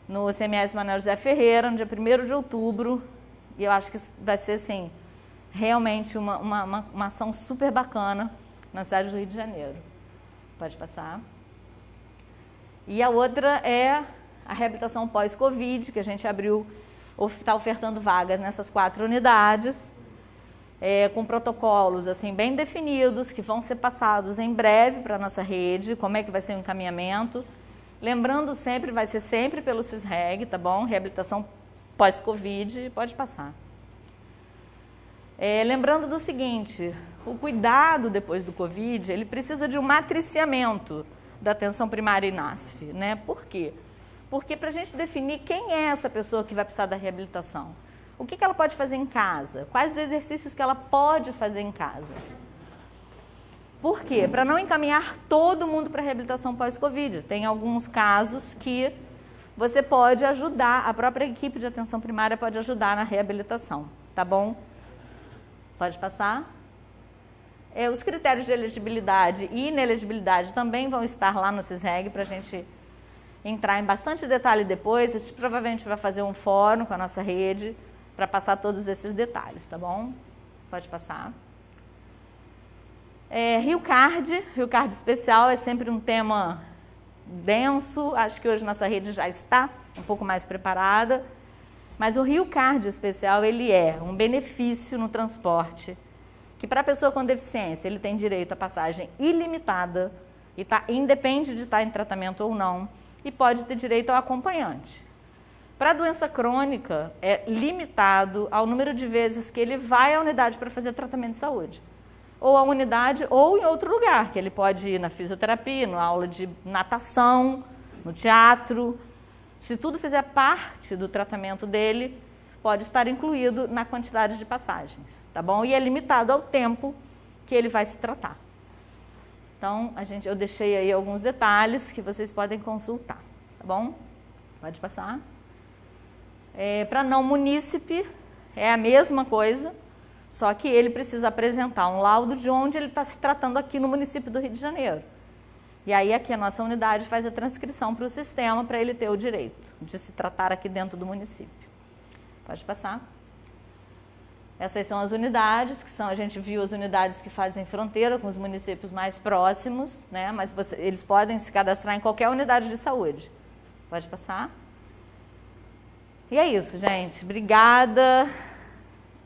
no CMS Manuel José Ferreira, no dia 1º de outubro, e eu acho que vai ser, assim, realmente uma ação super bacana na cidade do Rio de Janeiro. Pode passar. E a outra é a reabilitação pós-Covid, que a gente está ofertando vagas nessas 4 unidades, com protocolos assim, bem definidos, que vão ser passados em breve para a nossa rede, como é que vai ser o encaminhamento. Lembrando sempre, vai ser sempre pelo CISREG, tá bom? Reabilitação pós-Covid, pode passar. Lembrando do seguinte, o cuidado depois do Covid, ele precisa de um matriciamento da atenção primária e NASF, né? Por quê? Porque para a gente definir quem é essa pessoa que vai precisar da reabilitação, o que ela pode fazer em casa, quais os exercícios que ela pode fazer em casa. Por quê? Para não encaminhar todo mundo para a reabilitação pós-Covid. Tem alguns casos que você pode ajudar, a própria equipe de atenção primária pode ajudar na reabilitação, tá bom? Pode passar. Os critérios de elegibilidade e inelegibilidade também vão estar lá no CISREG para a gente entrar em bastante detalhe depois. A gente provavelmente vai fazer um fórum com a nossa rede para passar todos esses detalhes, tá bom? Pode passar. Rio Card especial é sempre um tema denso, acho que hoje nossa rede já está um pouco mais preparada, mas o Rio Card especial ele é um benefício no transporte, que para a pessoa com deficiência ele tem direito à passagem ilimitada, e independe de estar em tratamento ou não, e pode ter direito ao acompanhante. Para a doença crônica é limitado ao número de vezes que ele vai à unidade para fazer tratamento de saúde. Ou a unidade, ou em outro lugar, que ele pode ir na fisioterapia, na aula de natação, no teatro. Se tudo fizer parte do tratamento dele, pode estar incluído na quantidade de passagens, tá bom? E é limitado ao tempo que ele vai se tratar. Então, eu deixei aí alguns detalhes que vocês podem consultar, tá bom? Pode passar. Para não munícipe, é a mesma coisa, só que ele precisa apresentar um laudo de onde ele está se tratando aqui no município do Rio de Janeiro. E aí aqui a nossa unidade faz a transcrição para o sistema para ele ter o direito de se tratar aqui dentro do município. Pode passar. Essas são as unidades, a gente viu as unidades que fazem fronteira com os municípios mais próximos, né? Mas eles podem se cadastrar em qualquer unidade de saúde. Pode passar. E é isso, gente. Obrigada.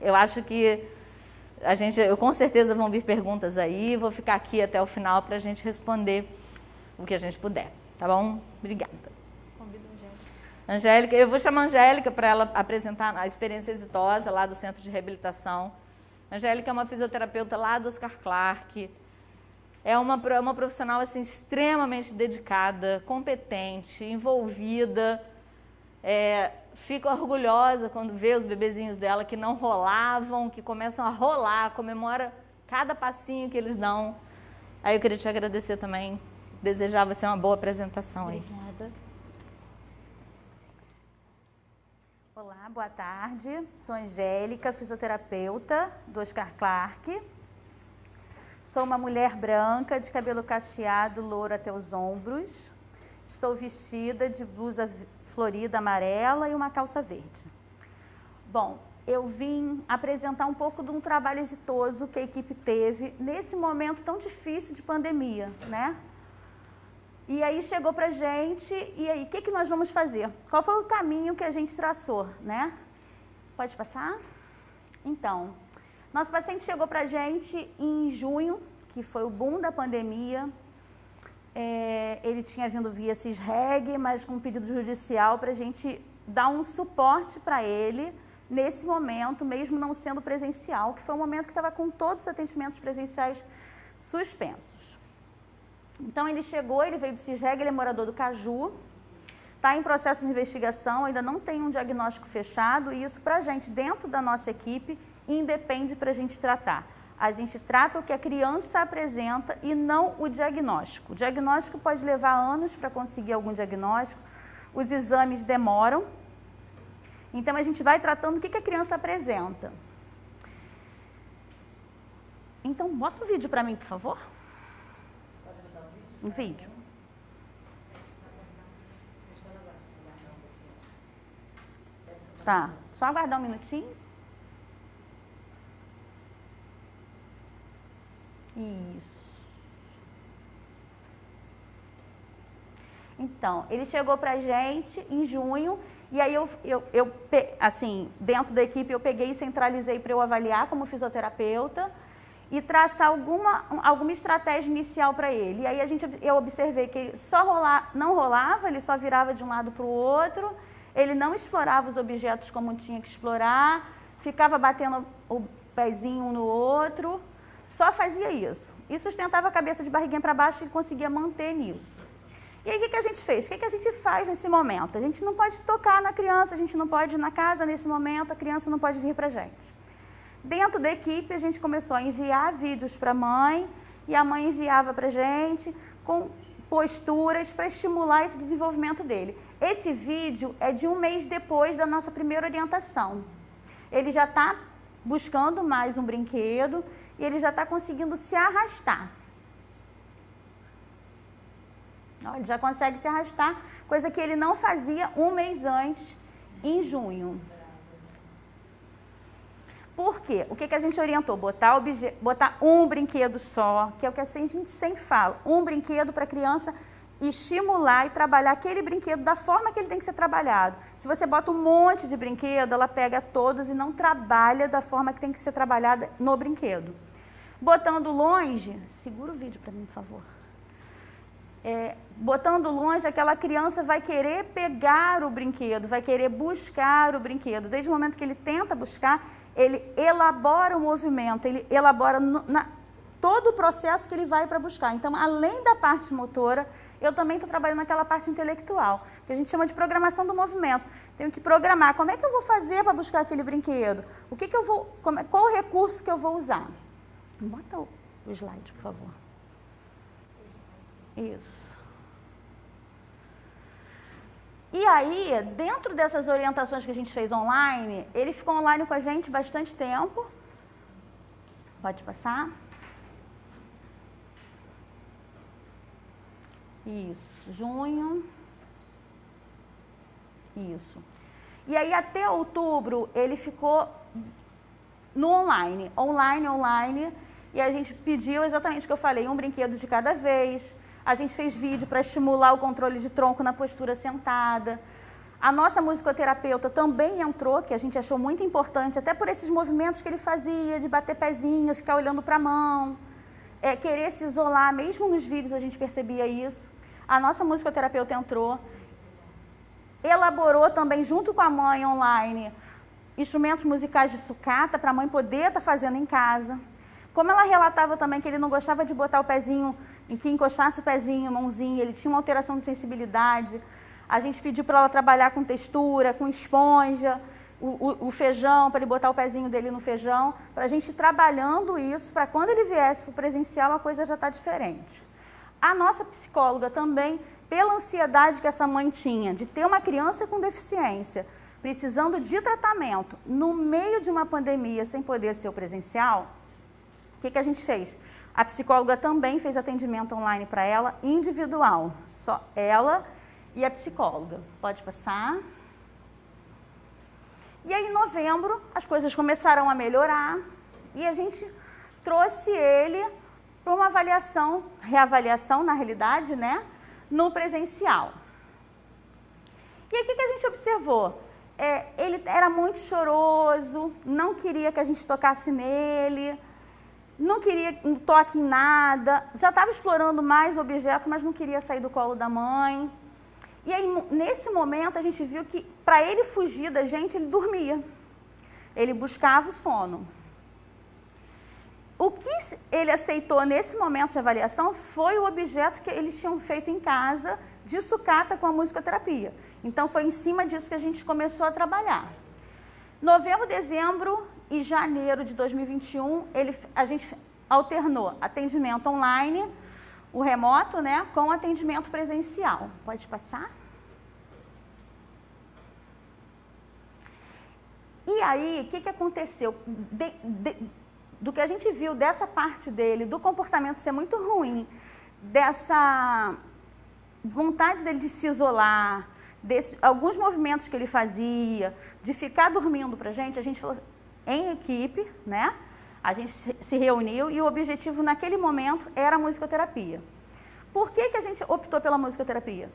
Eu acho que com certeza vão vir perguntas aí. Vou ficar aqui até o final para a gente responder o que a gente puder. Tá bom? Obrigada. Convido a Angélica, eu vou chamar a Angélica para ela apresentar a experiência exitosa lá do Centro de Reabilitação. A Angélica é uma fisioterapeuta lá do Oscar Clark. É uma profissional assim, extremamente dedicada, competente, envolvida. Fico orgulhosa quando vê os bebezinhos dela que não rolavam, que começam a rolar, comemora cada passinho que eles dão. Aí eu queria te agradecer também. Desejava ser uma boa apresentação aí. Obrigada. Olá, boa tarde. Sou Angélica, fisioterapeuta do Oscar Clark. Sou uma mulher branca, de cabelo cacheado, louro até os ombros. Estou vestida de blusa florida amarela e uma calça verde. Bom, eu vim apresentar um pouco de um trabalho exitoso que a equipe teve nesse momento tão difícil de pandemia, né? E aí chegou pra gente, e aí, o que nós vamos fazer? Qual foi o caminho que a gente traçou, né? Pode passar? Então, nosso paciente chegou pra gente em junho, que foi o boom da pandemia. Ele tinha vindo via CISREG, mas com um pedido judicial para a gente dar um suporte para ele nesse momento, mesmo não sendo presencial, que foi um momento que estava com todos os atendimentos presenciais suspensos. Então ele chegou, ele veio do CISREG, ele é morador do Caju, está em processo de investigação, ainda não tem um diagnóstico fechado, e isso para a gente, dentro da nossa equipe, independe para a gente tratar. A gente trata o que a criança apresenta e não o diagnóstico. O diagnóstico pode levar anos para conseguir algum diagnóstico, os exames demoram, então a gente vai tratando o que a criança apresenta. Então, bota o vídeo para mim, por favor. Um vídeo. Tá, só aguardar um minutinho. Isso. Então, ele chegou pra gente em junho, e aí assim, dentro da equipe eu peguei e centralizei para eu avaliar como fisioterapeuta e traçar alguma estratégia inicial para ele. E aí eu observei que ele não rolava, ele só virava de um lado para o outro, ele não explorava os objetos como tinha que explorar, ficava batendo o pezinho um no outro, só fazia isso. E sustentava a cabeça de barriguinha para baixo e conseguia manter nisso. E aí o que a gente fez? O que a gente faz nesse momento? A gente não pode tocar na criança, a gente não pode ir na casa nesse momento, a criança não pode vir para a gente. Dentro da equipe, a gente começou a enviar vídeos para a mãe, e a mãe enviava para a gente com posturas para estimular esse desenvolvimento dele. Esse vídeo é de 1 mês depois da nossa primeira orientação. Ele já está buscando mais um brinquedo e ele já está conseguindo se arrastar. Ele já consegue se arrastar, coisa que ele não fazia 1 mês antes, em junho.Por quê? O que a gente orientou? Botar um brinquedo só, que é o que a gente sempre fala, um brinquedo para a criança estimular e trabalhar aquele brinquedo da forma que ele tem que ser trabalhado. Se você bota um monte de brinquedo, ela pega todos e não trabalha da forma que tem que ser trabalhada no brinquedo. Botando longe, segura o vídeo para mim, por favor. Botando longe, aquela criança vai querer pegar o brinquedo, vai querer buscar o brinquedo. Desde o momento que ele tenta buscar, ele elabora o movimento, ele elabora todo o processo que ele vai para buscar. Então, além da parte motora, eu também estou trabalhando naquela parte intelectual, que a gente chama de programação do movimento. Tenho que programar como é que eu vou fazer para buscar aquele brinquedo, qual o recurso que eu vou usar. Bota o slide, por favor. Isso. E aí, dentro dessas orientações que a gente fez online, ele ficou online com a gente bastante tempo. Pode passar. Isso, junho. Isso. E aí, até outubro, ele ficou no online. Online. E a gente pediu exatamente o que eu falei, um brinquedo de cada vez. A gente fez vídeo para estimular o controle de tronco na postura sentada. A nossa musicoterapeuta também entrou, que a gente achou muito importante, até por esses movimentos que ele fazia, de bater pezinho, ficar olhando para a mão, querer se isolar, mesmo nos vídeos a gente percebia isso. A nossa musicoterapeuta entrou, elaborou também, junto com a mãe online, instrumentos musicais de sucata, para a mãe poder estar fazendo em casa. Como ela relatava também que ele não gostava de botar o pezinho, em que encostasse o pezinho, mãozinha, ele tinha uma alteração de sensibilidade. A gente pediu para ela trabalhar com textura, com esponja, o feijão, para ele botar o pezinho dele no feijão, para a gente ir trabalhando isso, para quando ele viesse para o presencial, a coisa já está diferente. A nossa psicóloga também, pela ansiedade que essa mãe tinha de ter uma criança com deficiência, precisando de tratamento, no meio de uma pandemia, sem poder ser o presencial, o que a gente fez? A psicóloga também fez atendimento online para ela, individual, só ela e a psicóloga. Pode passar. E aí, em novembro, as coisas começaram a melhorar e a gente trouxe ele para uma reavaliação, na realidade, né, no presencial. E aí, o que a gente observou? Ele era muito choroso, não queria que a gente tocasse nele, não queria toque em nada, já estava explorando mais o objeto, mas não queria sair do colo da mãe. E aí, nesse momento, a gente viu que, para ele fugir da gente, ele dormia. Ele buscava o sono. O que ele aceitou nesse momento de avaliação foi o objeto que eles tinham feito em casa, de sucata com a musicoterapia. Então, foi em cima disso que a gente começou a trabalhar. Novembro, dezembro e janeiro de 2021, a gente alternou atendimento online, o remoto, né, com atendimento presencial. Pode passar? E aí, o que aconteceu? Do que a gente viu dessa parte dele, do comportamento ser muito ruim, dessa vontade dele de se isolar, alguns movimentos que ele fazia, de ficar dormindo para a gente falou em equipe, né? A gente se reuniu e o objetivo naquele momento era a musicoterapia. Por que a gente optou pela musicoterapia?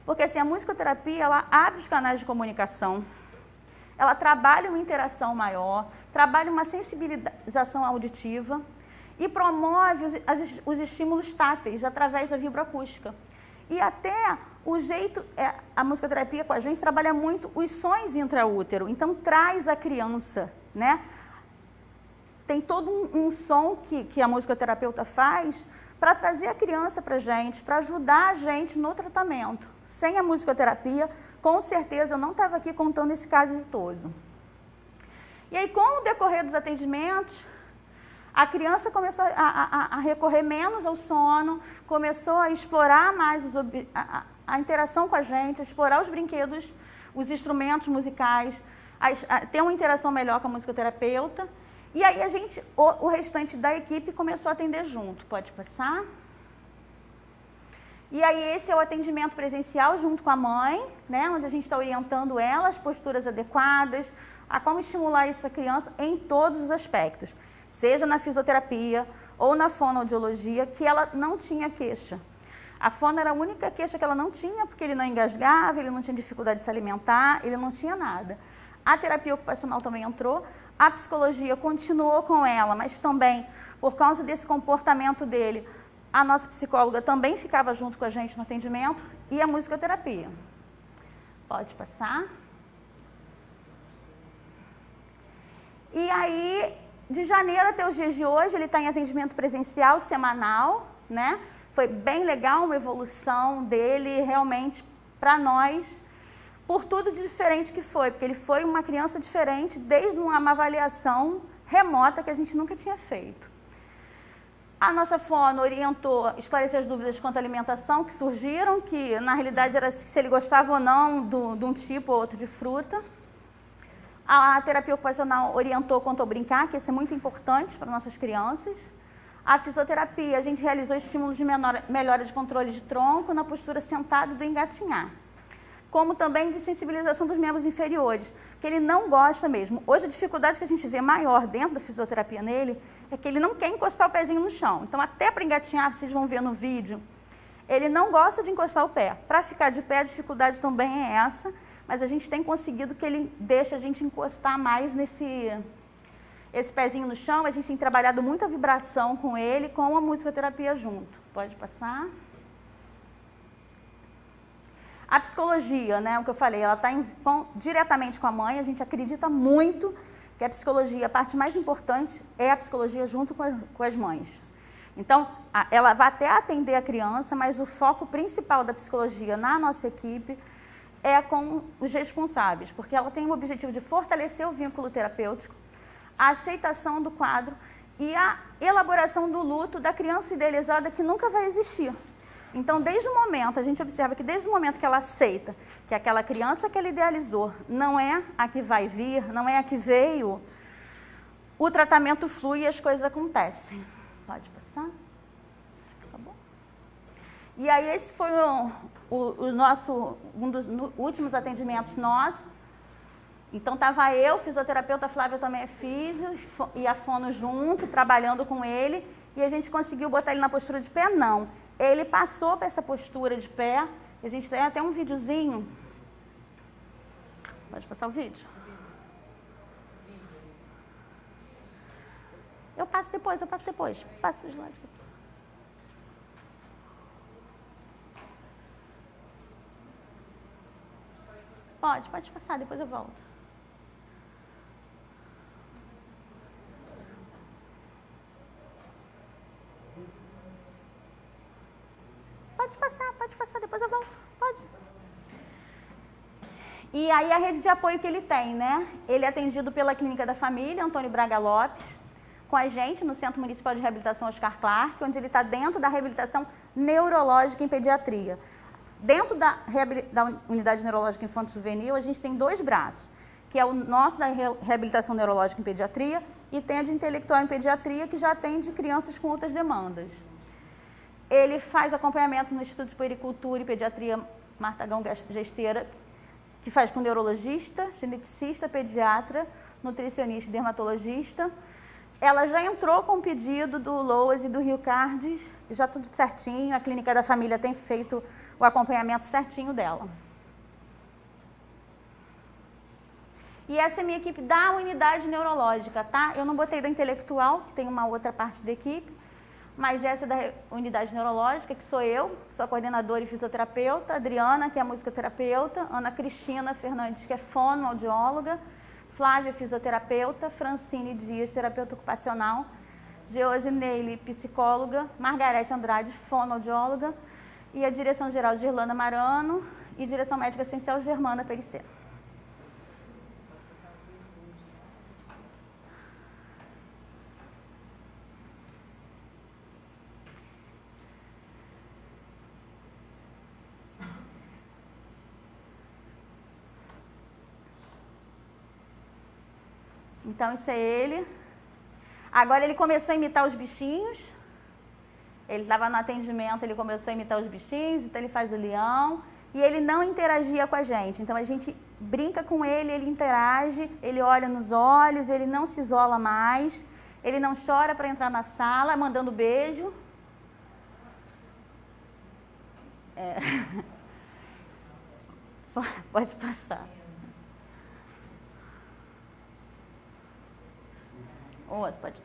Porque assim, a musicoterapia, ela abre os canais de comunicação, ela trabalha uma interação maior, trabalha uma sensibilização auditiva e promove os estímulos táteis através da vibroacústica. E até o jeito, a musicoterapia com a gente trabalha muito os sons intraútero, então traz a criança, né? Tem todo um som que a musicoterapeuta faz para trazer a criança para a gente, para ajudar a gente no tratamento. Sem a musicoterapia, com certeza eu não estava aqui contando esse caso exitoso. E aí, com o decorrer dos atendimentos, a criança começou a recorrer menos ao sono, começou a explorar mais a interação com a gente, a explorar os brinquedos, os instrumentos musicais, a ter uma interação melhor com a musicoterapeuta. E aí o restante da equipe começou a atender junto. Pode passar? E aí esse é o atendimento presencial junto com a mãe, né, onde a gente está orientando ela, as posturas adequadas, a como estimular essa criança em todos os aspectos, seja na fisioterapia ou na fonoaudiologia, que ela não tinha queixa. A fono era a única queixa que ela não tinha, porque ele não engasgava, ele não tinha dificuldade de se alimentar, ele não tinha nada. A terapia ocupacional também entrou, a psicologia continuou com ela, mas também, por causa desse comportamento dele, a nossa psicóloga também ficava junto com a gente no atendimento e a musicoterapia. Pode passar. E aí, de janeiro até os dias de hoje, ele está em atendimento presencial semanal, né? Foi bem legal uma evolução dele, realmente, para nós, por tudo de diferente que foi, porque ele foi uma criança diferente desde uma avaliação remota que a gente nunca tinha feito. A nossa fono orientou, esclareceu as dúvidas quanto à alimentação que surgiram, que na realidade era se ele gostava ou não de um tipo ou outro de fruta. A terapia ocupacional orientou quanto ao brincar, que isso é muito importante para nossas crianças. A fisioterapia, a gente realizou estímulos de melhora de controle de tronco na postura sentada do engatinhar, como também de sensibilização dos membros inferiores, que ele não gosta mesmo. Hoje a dificuldade que a gente vê maior dentro da fisioterapia nele é que ele não quer encostar o pezinho no chão. Então até para engatinhar, vocês vão ver no vídeo, ele não gosta de encostar o pé. Para ficar de pé a dificuldade também é essa, mas a gente tem conseguido que ele deixe a gente encostar mais esse pezinho no chão. A gente tem trabalhado muito a vibração com ele, com a musicoterapia junto. Pode passar. A psicologia, né, o que eu falei, ela está diretamente com a mãe. A gente acredita muito que a psicologia, a parte mais importante é a psicologia junto com as mães. Então, ela vai até atender a criança, mas o foco principal da psicologia na nossa equipe é com os responsáveis, porque ela tem o objetivo de fortalecer o vínculo terapêutico, a aceitação do quadro e a elaboração do luto da criança idealizada que nunca vai existir. Então, desde o momento, a gente observa que desde o momento que ela aceita que aquela criança que ela idealizou não é a que vai vir, não é a que veio, o tratamento flui e as coisas acontecem. Pode passar? Tá bom. E aí, esse foi um dos últimos atendimentos nossos. Então, estava eu, fisioterapeuta, a Flávia também é físio, e a fono junto, trabalhando com ele, e a gente conseguiu botar ele na postura de pé? Não. Ele passou para essa postura de pé, e a gente tem até um videozinho. Pode passar o vídeo? Eu passo depois. Passa os lados. Pode passar, depois eu volto. Pode passar, depois eu volto. Pode. E aí a rede de apoio que ele tem, né? Ele é atendido pela Clínica da Família, Antônio Braga Lopes, com a gente no Centro Municipal de Reabilitação Oscar Clark, onde ele está dentro da reabilitação neurológica em pediatria. Dentro da Unidade Neurológica Infanto-Juvenil, a gente tem 2 braços, que é o nosso da reabilitação neurológica em pediatria e tem a de intelectual em pediatria, que já atende crianças com outras demandas. Ele faz acompanhamento no Instituto de Puericultura e Pediatria Martagão Gesteira, que faz com neurologista, geneticista, pediatra, nutricionista e dermatologista. Ela já entrou com o pedido do LOAS e do Rio Cardes, já tudo certinho, a Clínica da Família tem feito o acompanhamento certinho dela. E essa é a minha equipe da unidade neurológica, tá? Eu não botei da intelectual, que tem uma outra parte da equipe, mas essa é da unidade neurológica, que sou eu, sou a coordenadora e fisioterapeuta, Adriana, que é a musicoterapeuta, Ana Cristina Fernandes, que é fonoaudióloga, Flávia, fisioterapeuta, Francine Dias, terapeuta ocupacional, Geose Neile, psicóloga, Margarete Andrade, fonoaudióloga, e a direção-geral de Irlanda Marano e direção médica assistencial Germana Pericê. Então, isso é ele. Agora, ele começou a imitar os bichinhos. Ele estava no atendimento, ele começou a imitar os bichinhos, então ele faz o leão. E ele não interagia com a gente. Então, a gente brinca com ele, ele interage, ele olha nos olhos, ele não se isola mais. Ele não chora para entrar na sala, mandando beijo. Pode passar. Outro, pode.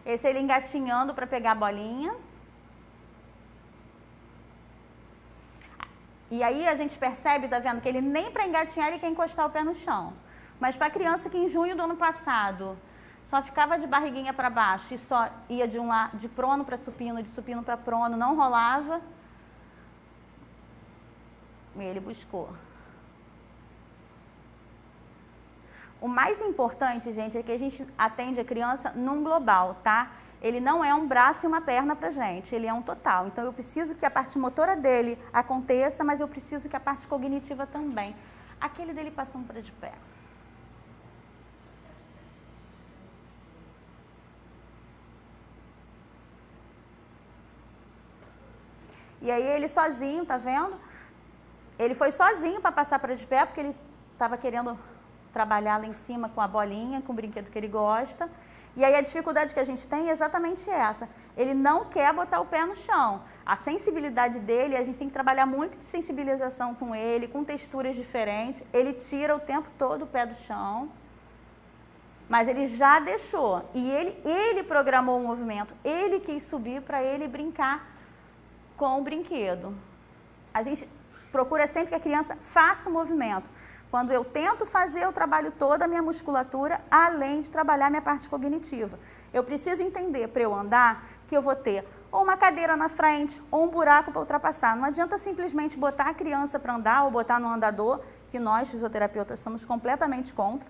Esse é ele engatinhando para pegar a bolinha. E aí a gente percebe, tá vendo, que ele nem para engatinhar ele quer encostar o pé no chão. Mas para a criança que em junho do ano passado só ficava de barriguinha para baixo e só ia de prono para supino, de supino para prono, não rolava, ele buscou. O mais importante, gente, é que a gente atende a criança num global, tá? Ele não é um braço e uma perna pra gente, ele é um total. Então, eu preciso que a parte motora dele aconteça, mas eu preciso que a parte cognitiva também. Aquele dele passando para de pé. E aí ele sozinho, tá vendo? Ele foi sozinho para passar para de pé, porque ele estava querendo trabalhar lá em cima com a bolinha, com o brinquedo que ele gosta. E aí a dificuldade que a gente tem é exatamente essa. Ele não quer botar o pé no chão. A sensibilidade dele, a gente tem que trabalhar muito de sensibilização com ele, com texturas diferentes. Ele tira o tempo todo o pé do chão, mas ele já deixou. E ele programou o movimento, ele quis subir para ele brincar com o brinquedo. A gente procura sempre que a criança faça o movimento. Quando eu tento fazer, eu trabalho toda a minha musculatura, além de trabalhar minha parte cognitiva. Eu preciso entender, para eu andar, que eu vou ter ou uma cadeira na frente, ou um buraco para ultrapassar. Não adianta simplesmente botar a criança para andar, ou botar no andador, que nós, fisioterapeutas, somos completamente contra.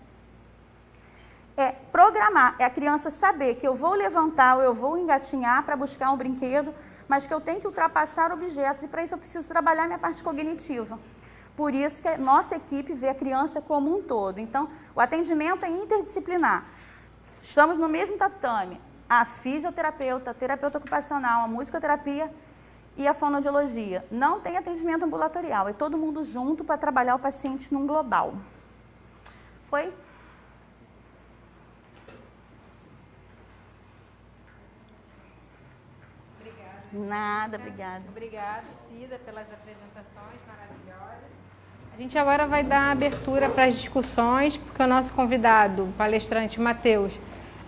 É programar, é a criança saber que eu vou levantar ou eu vou engatinhar para buscar um brinquedo, mas que eu tenho que ultrapassar objetos, e para isso eu preciso trabalhar minha parte cognitiva. Por isso que a nossa equipe vê a criança como um todo. Então, o atendimento é interdisciplinar. Estamos no mesmo tatame. A fisioterapeuta, a terapeuta ocupacional, a musicoterapia e a fonoaudiologia. Não tem atendimento ambulatorial, é todo mundo junto para trabalhar o paciente num global. Foi? Obrigada. Nada, obrigada. Obrigada, Cida, pelas apresentações maravilhosas. A gente agora vai dar abertura para as discussões, porque o nosso convidado, o palestrante Matheus,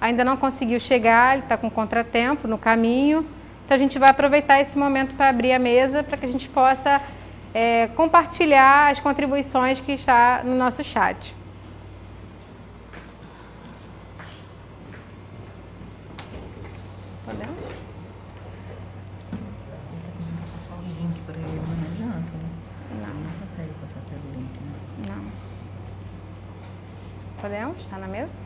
ainda não conseguiu chegar, ele está com contratempo no caminho. Então a gente vai aproveitar esse momento para abrir a mesa, para que a gente possa compartilhar as contribuições que está no nosso chat. Podemos? Podemos? Está na mesa?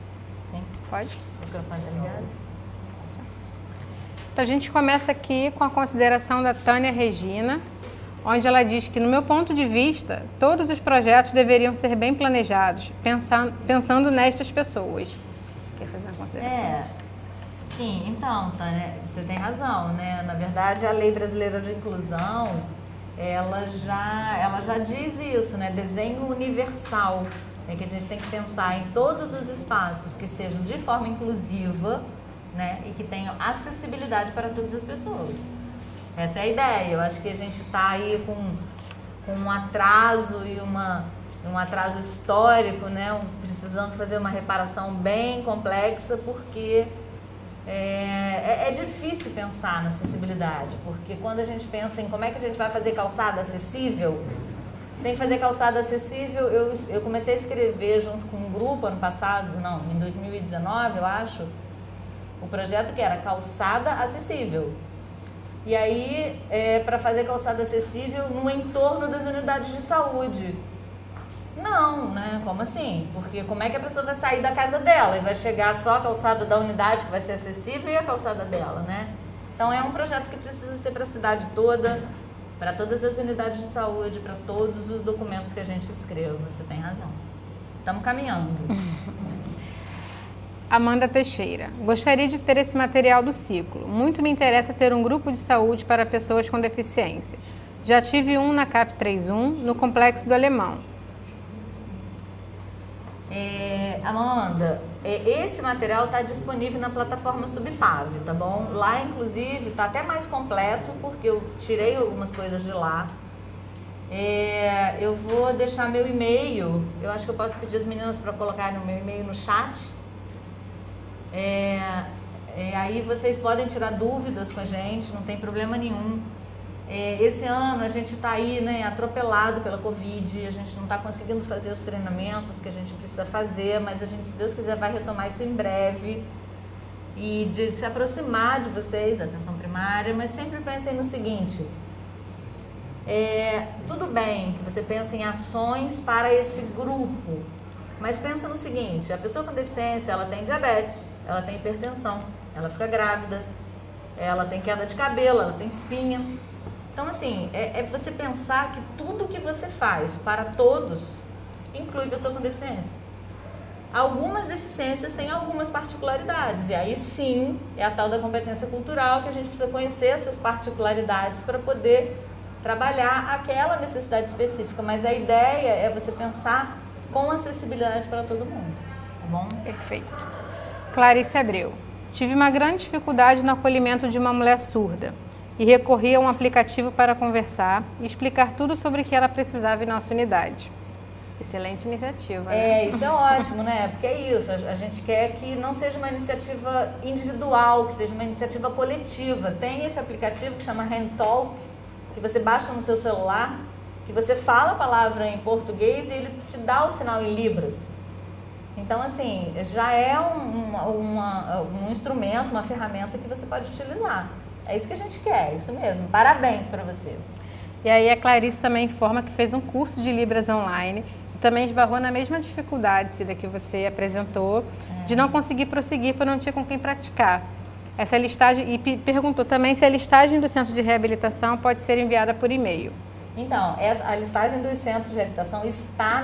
Sim. Pode? O microfone está ligado? Então, a gente começa aqui com a consideração da Tânia Regina, onde ela diz que, no meu ponto de vista, todos os projetos deveriam ser bem planejados, pensando nestas pessoas. Quer fazer uma consideração? Sim, então, Tânia, você tem razão, né? Na verdade, a Lei Brasileira de Inclusão, ela já diz isso, né? Desenho universal. É que a gente tem que pensar em todos os espaços que sejam de forma inclusiva, né, e que tenham acessibilidade para todas as pessoas. Essa é a ideia. Eu acho que a gente está aí com um atraso e um atraso histórico, né, precisando fazer uma reparação bem complexa, porque é difícil pensar na acessibilidade, porque quando a gente pensa em como é que a gente vai fazer calçada acessível, tem que fazer calçada acessível. Eu comecei a escrever junto com um grupo ano passado, em 2019, eu acho, o projeto que era calçada acessível. E aí, para fazer calçada acessível no entorno das unidades de saúde. Não, né? Como assim? Porque como é que a pessoa vai sair da casa dela e vai chegar só a calçada da unidade que vai ser acessível e a calçada dela, né? Então é um projeto que precisa ser para a cidade toda, para todas as unidades de saúde, para todos os documentos que a gente escreva. Você tem razão. Estamos caminhando. Amanda Teixeira. Gostaria de ter esse material do ciclo. Muito me interessa ter um grupo de saúde para pessoas com deficiência. Já tive um na CAP 31, no Complexo do Alemão. Amanda, esse material está disponível na plataforma Subpave, tá bom? Lá, inclusive, está até mais completo, porque eu tirei algumas coisas de lá. Eu vou deixar meu e-mail, eu acho que eu posso pedir as meninas para colocarem o meu e-mail no chat. Aí vocês podem tirar dúvidas com a gente, não tem problema nenhum. Esse ano a gente está aí, né, atropelado pela Covid, a gente não está conseguindo fazer os treinamentos que a gente precisa fazer, mas a gente, se Deus quiser, vai retomar isso em breve, e de se aproximar de vocês, da atenção primária, mas sempre pensem no seguinte, tudo bem que você pense em ações para esse grupo, Mas pensa no seguinte, a pessoa com deficiência, ela tem diabetes, ela tem hipertensão, ela fica grávida, ela tem queda de cabelo, ela tem espinha. Então, assim, é você pensar que tudo que você faz para todos inclui pessoa com deficiência. Algumas deficiências têm algumas particularidades, e aí sim é a tal da competência cultural, que a gente precisa conhecer essas particularidades para poder trabalhar aquela necessidade específica. Mas a ideia é você pensar com acessibilidade para todo mundo, tá bom? Perfeito. Clarice Abreu. Tive uma grande dificuldade no acolhimento de uma mulher surda e recorri a um aplicativo para conversar e explicar tudo sobre o que ela precisava em nossa unidade. Excelente iniciativa, né? Isso é ótimo, né? Porque é isso, a gente quer que não seja uma iniciativa individual, que seja uma iniciativa coletiva. Tem esse aplicativo que chama HandTalk, que você baixa no seu celular, que você fala a palavra em português e ele te dá o sinal em libras. Então, assim, já é um instrumento, uma ferramenta que você pode utilizar. É isso que a gente quer, isso mesmo. Parabéns para você. E aí a Clarice também informa que fez um curso de Libras online e também esbarrou na mesma dificuldade, Cida, que você apresentou, de não conseguir prosseguir por não ter com quem praticar. Essa listagem, e perguntou também se a listagem do centro de reabilitação pode ser enviada por e-mail. Então, a listagem dos centros de reabilitação está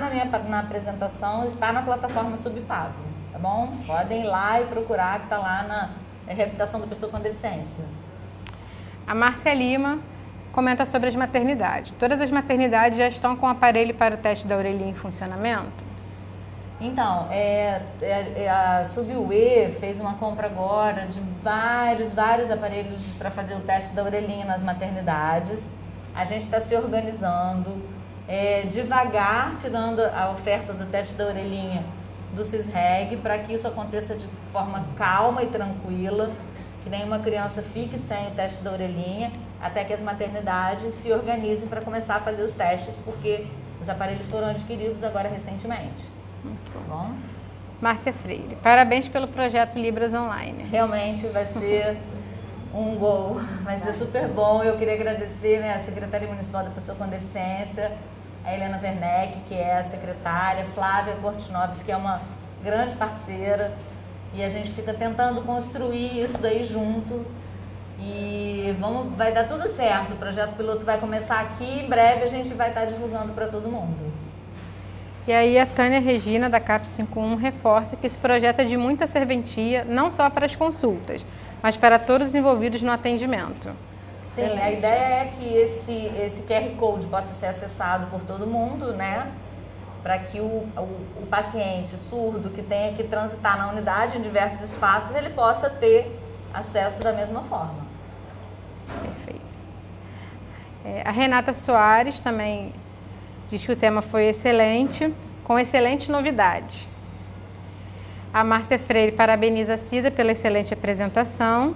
na apresentação, está na plataforma Subpavo, tá bom? Podem ir lá e procurar, que está lá na reabilitação da pessoa com deficiência. A Márcia Lima comenta sobre as maternidades. Todas as maternidades já estão com o aparelho para o teste da orelhinha em funcionamento? Então, a SubUE fez uma compra agora de vários aparelhos para fazer o teste da orelhinha nas maternidades. A gente está se organizando, devagar, tirando a oferta do teste da orelhinha do CISREG, para que isso aconteça de forma calma e tranquila, que nenhuma criança fique sem o teste da orelhinha, até que as maternidades se organizem para começar a fazer os testes, porque os aparelhos foram adquiridos agora recentemente. Muito bom. Tá bom? Márcia Freire, parabéns pelo projeto Libras Online. Realmente vai ser um gol, vai ser super bom. Eu queria agradecer, né, a Secretaria Municipal da Pessoa com Deficiência, a Helena Werneck, que é a secretária, Flávia Cortinoves, que é uma grande parceira, e a gente fica tentando construir isso daí junto. E vai dar tudo certo, o projeto piloto vai começar aqui, em breve a gente vai estar divulgando para todo mundo. E aí a Tânia Regina, da CAP 51, reforça que esse projeto é de muita serventia, não só para as consultas, mas para todos os envolvidos no atendimento. Sim, excelente. A ideia é que esse QR Code possa ser acessado por todo mundo, né? Para que o paciente surdo que tenha que transitar na unidade em diversos espaços, ele possa ter acesso da mesma forma. Perfeito. A Renata Soares também diz que o tema foi excelente, com excelente novidade. A Márcia Freire parabeniza a Cida pela excelente apresentação.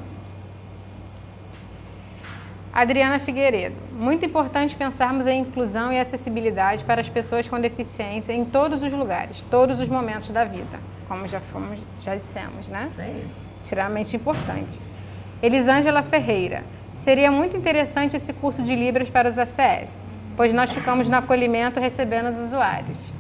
Adriana Figueiredo, muito importante pensarmos em inclusão e acessibilidade para as pessoas com deficiência em todos os lugares, todos os momentos da vida, como já dissemos, né? Sim. Extremamente importante. Elisângela Ferreira, seria muito interessante esse curso de Libras para os ACS, pois nós ficamos no acolhimento recebendo os usuários.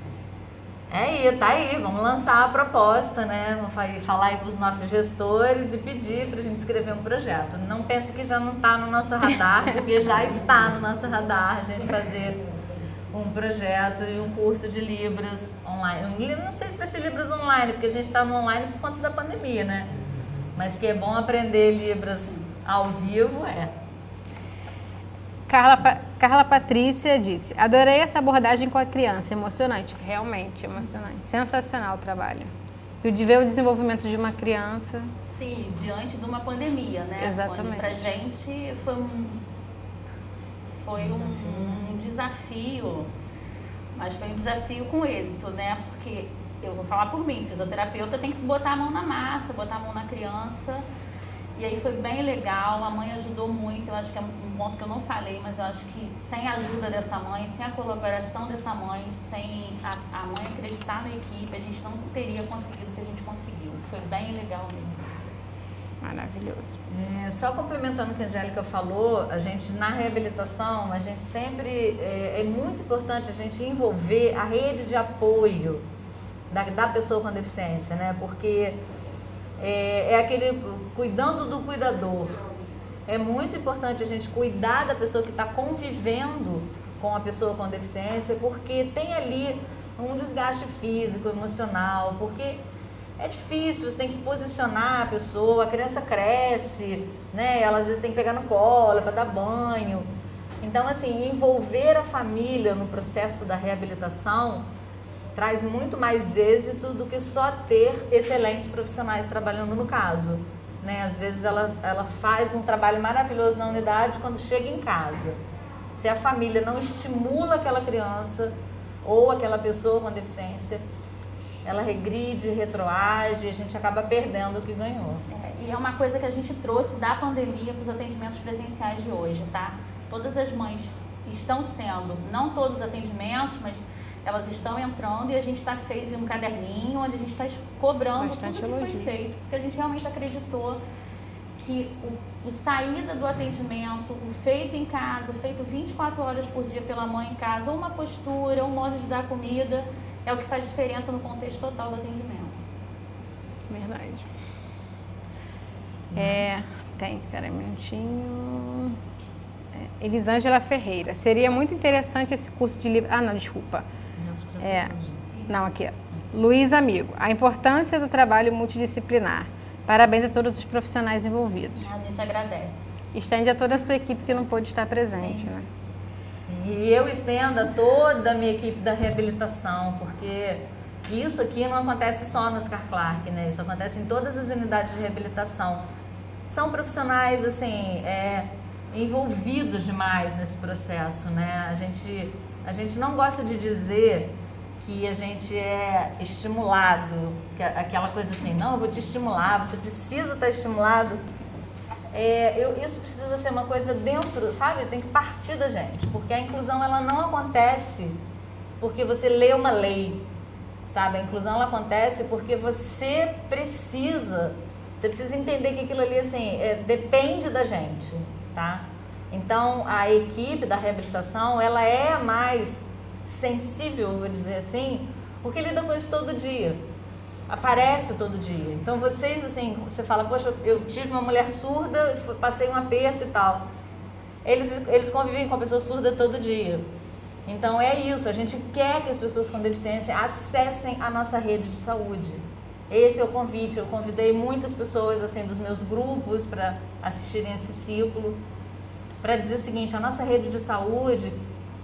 Tá aí, vamos lançar a proposta, né? Vamos falar aí com os nossos gestores e pedir para a gente escrever um projeto. Não pense que já não está no nosso radar, porque já está no nosso radar a gente fazer um projeto e um curso de Libras online. Não sei se vai ser Libras online, porque a gente está no online por conta da pandemia, né? Mas que é bom aprender Libras ao vivo, Carla Patrícia disse, adorei essa abordagem com a criança, emocionante, realmente emocionante, sensacional o trabalho. E o de ver o desenvolvimento de uma criança. Sim, diante de uma pandemia, né? Exatamente. Onde pra gente foi um desafio, mas foi um desafio com êxito, né? Porque eu vou falar por mim, fisioterapeuta tem que botar a mão na massa, botar a mão na criança. E aí foi bem legal, a mãe ajudou muito, eu acho que é um ponto que eu não falei, mas eu acho que sem a ajuda dessa mãe, sem a colaboração dessa mãe, sem a mãe acreditar na equipe, a gente não teria conseguido o que a gente conseguiu. Foi bem legal mesmo. Maravilhoso. Só complementando o que a Angélica falou, a gente na reabilitação, a gente sempre, é muito importante a gente envolver a rede de apoio da pessoa com deficiência, né? Porque é aquele cuidando do cuidador. É muito importante a gente cuidar da pessoa que está convivendo com a pessoa com deficiência, porque tem ali um desgaste físico, emocional, porque é difícil, você tem que posicionar a pessoa, a criança cresce, né? Ela às vezes tem que pegar no colo para dar banho. Então, assim, envolver a família no processo da reabilitação traz muito mais êxito do que só ter excelentes profissionais trabalhando no caso, né? Às vezes ela faz um trabalho maravilhoso na unidade quando chega em casa. Se a família não estimula aquela criança ou aquela pessoa com deficiência, ela regride, retroage e a gente acaba perdendo o que ganhou. E é uma coisa que a gente trouxe da pandemia para os atendimentos presenciais de hoje, tá? Todas as mães estão sendo, não todos os atendimentos, mas elas estão entrando e a gente está feito um caderninho onde a gente está cobrando bastante tudo que foi feito, porque a gente realmente acreditou que o saída do atendimento, o feito em casa, feito 24 horas por dia pela mãe em casa, ou uma postura, ou um modo de dar comida, é o que faz diferença no contexto total do atendimento. Verdade. Peraí um minutinho. Elisângela Ferreira. Seria muito interessante esse curso de livro. Não, desculpa. Aqui. Luiz Amigo. A importância do trabalho multidisciplinar. Parabéns a todos os profissionais envolvidos. A gente agradece. Estende a toda a sua equipe que não pôde estar presente, né? E eu estendo a toda a minha equipe da reabilitação, porque isso aqui não acontece só no Oscar Clarke, né? Isso acontece em todas as unidades de reabilitação. São profissionais, assim, envolvidos demais nesse processo, né? A gente não gosta de dizer que a gente é estimulado, aquela coisa assim, não, eu vou te estimular, você precisa estar estimulado. Isso precisa ser uma coisa dentro, sabe? Tem que partir da gente, porque a inclusão ela não acontece porque você lê uma lei, sabe? A inclusão ela acontece porque você precisa entender que aquilo ali assim depende da gente, tá? Então a equipe da reabilitação ela é mais sensível, vou dizer assim, porque lida com isso todo dia. Aparece todo dia. Então vocês, assim, você fala, poxa, eu tive uma mulher surda, passei um aperto e tal. Eles convivem com a pessoa surda todo dia. Então é isso, a gente quer que as pessoas com deficiência acessem a nossa rede de saúde. Esse é o convite, eu convidei muitas pessoas, assim, dos meus grupos para assistirem esse ciclo, para dizer o seguinte, a nossa rede de saúde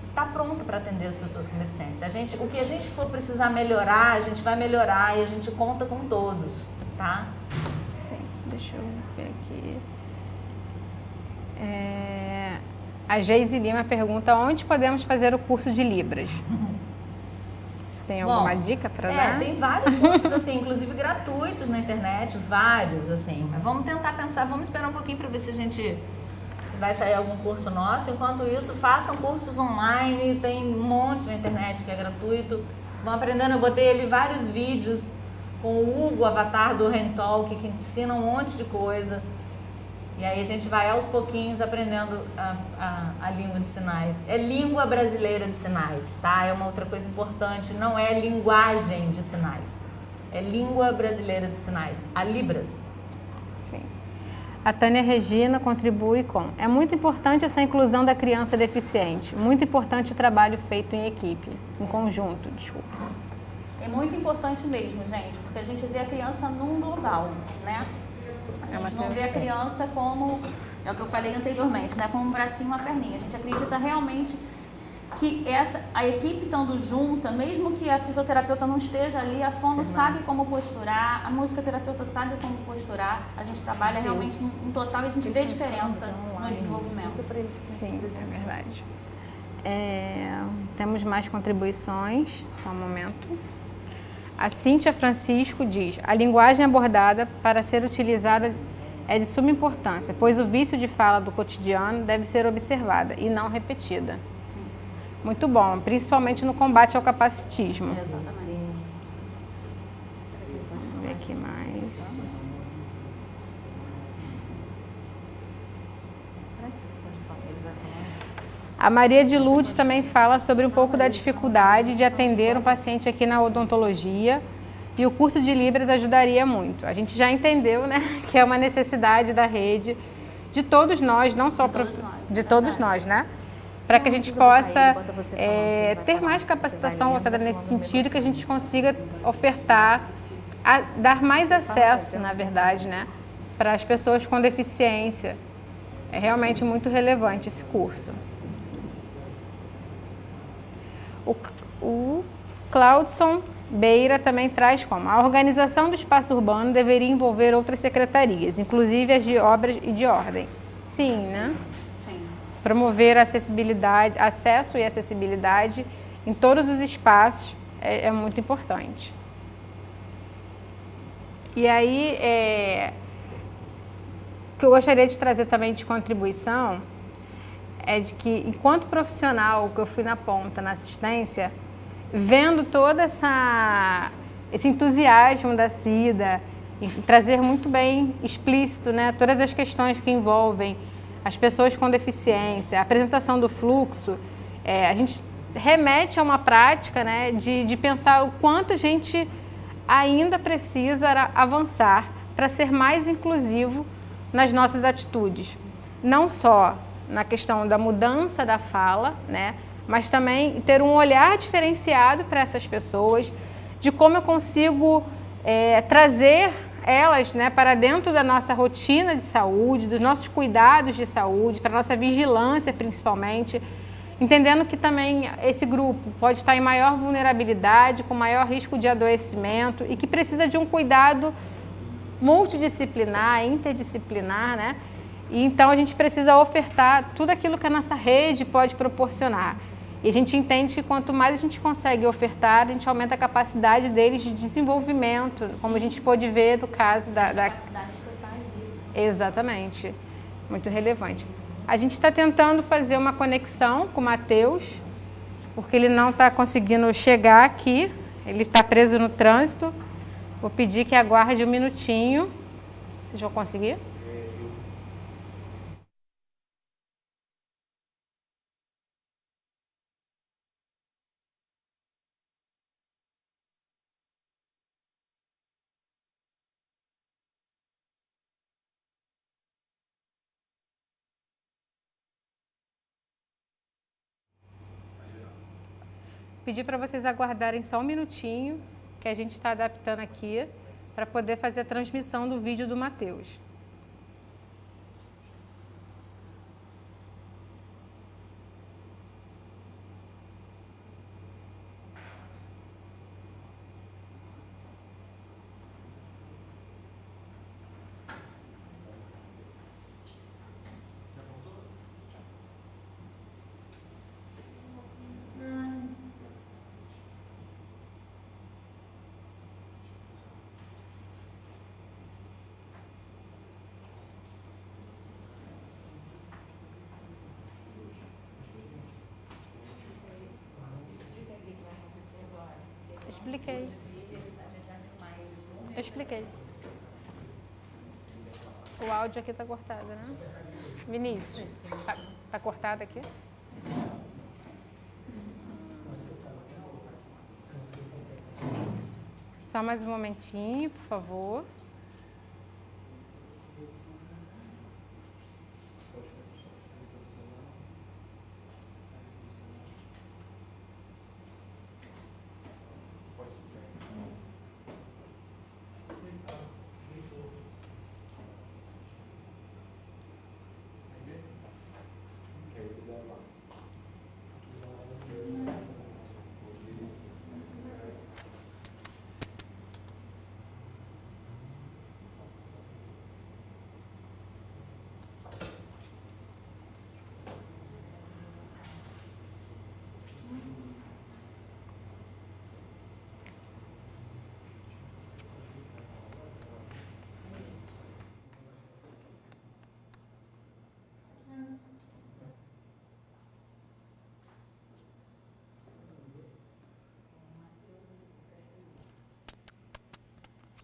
está pronto para atender as pessoas com deficiência. O que a gente for precisar melhorar, a gente vai melhorar e a gente conta com todos, tá? Sim, deixa eu ver aqui. A Geise Lima pergunta onde podemos fazer o curso de Libras. Você tem alguma dica para dar? Tem vários cursos, assim, inclusive gratuitos na internet, vários, assim. Mas vamos tentar pensar, vamos esperar um pouquinho para ver se vai sair algum curso nosso. Enquanto isso, façam cursos online, tem um monte na internet que é gratuito. Vão aprendendo, eu botei ali vários vídeos com o Hugo, avatar do Rentalk, que ensina um monte de coisa. E aí a gente vai aos pouquinhos aprendendo a língua de sinais. É língua brasileira de sinais, tá? É uma outra coisa importante, não é linguagem de sinais. É língua brasileira de sinais, a Libras. A Tânia Regina contribui com: é muito importante essa inclusão da criança deficiente, muito importante o trabalho feito em equipe, em conjunto, desculpa. É muito importante mesmo, gente, porque a gente vê a criança num global, né? A gente não vê a criança como, é o que eu falei anteriormente, né? Como um bracinho, uma perninha. A gente acredita realmente que a equipe estando junta, mesmo que a fisioterapeuta não esteja ali, a fono sabe como posturar, a musicoterapeuta sabe como posturar, a gente trabalha realmente no total e a gente vê diferença no desenvolvimento. Sim, é verdade. Temos mais contribuições, só um momento. A Cíntia Francisco diz: a linguagem abordada para ser utilizada é de suma importância, pois o vício de fala do cotidiano deve ser observada e não repetida. Muito bom, principalmente no combate ao capacitismo. Exatamente. Vamos ver aqui mais. Será que você pode falar? Ele vai falar? A Maria de Lourdes também fala sobre um pouco da dificuldade de atender um paciente aqui na odontologia E o curso de Libras ajudaria muito. A gente já entendeu, né, que é uma necessidade da rede, de todos nós, não só de todos nós, né? Para que a gente possa ter mais capacitação voltada nesse sentido, que a gente consiga ofertar, dar mais acesso, na verdade, né, para as pessoas com deficiência. É realmente muito relevante esse curso. O Claudson Beira também traz como: a organização do espaço urbano deveria envolver outras secretarias, inclusive as de obras e de ordem. Sim, né? Sim. Promover a acessibilidade, acesso e acessibilidade em todos os espaços é muito importante. E aí, o que eu gostaria de trazer também de contribuição é de que, enquanto profissional, que eu fui na ponta, na assistência, vendo todo esse entusiasmo da Cida, e trazer muito bem explícito, né, todas as questões que envolvem as pessoas com deficiência, a apresentação do fluxo, a gente remete a uma prática, né, de pensar o quanto a gente ainda precisa avançar para ser mais inclusivo nas nossas atitudes. Não só na questão da mudança da fala, né, mas também ter um olhar diferenciado para essas pessoas, de como eu consigo trazer elas, né, para dentro da nossa rotina de saúde, dos nossos cuidados de saúde, para a nossa vigilância principalmente, entendendo que também esse grupo pode estar em maior vulnerabilidade, com maior risco de adoecimento e que precisa de um cuidado multidisciplinar, interdisciplinar, né? E então a gente precisa ofertar tudo aquilo que a nossa rede pode proporcionar. E a gente entende que quanto mais a gente consegue ofertar, a gente aumenta a capacidade deles de desenvolvimento, como a gente pôde ver do caso da... Exatamente, muito relevante. A gente está tentando fazer uma conexão com o Matheus, porque ele não está conseguindo chegar aqui, ele está preso no trânsito. Vou pedir que aguarde um minutinho. Vocês vão conseguir? Pedir para vocês aguardarem só um minutinho, que a gente está adaptando aqui, para poder fazer a transmissão do vídeo do Matheus. Expliquei. Eu expliquei. O áudio aqui está cortado, né? Vinícius, tá cortado aqui? Só mais um momentinho, por favor.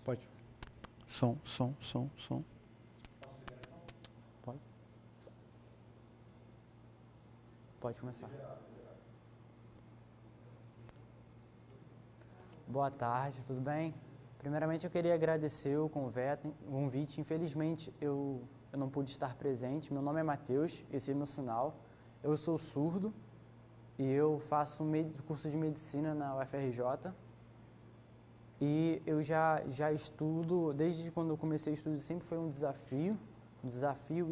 Pode. Som. Pode. Pode começar. Boa tarde, tudo bem? Primeiramente, eu queria agradecer o convite. Infelizmente, eu não pude estar presente. Meu nome é Matheus, esse é meu sinal. Eu sou surdo e eu faço curso de medicina na UFRJ. E eu já estudo, desde quando eu comecei a estudar, sempre foi um desafio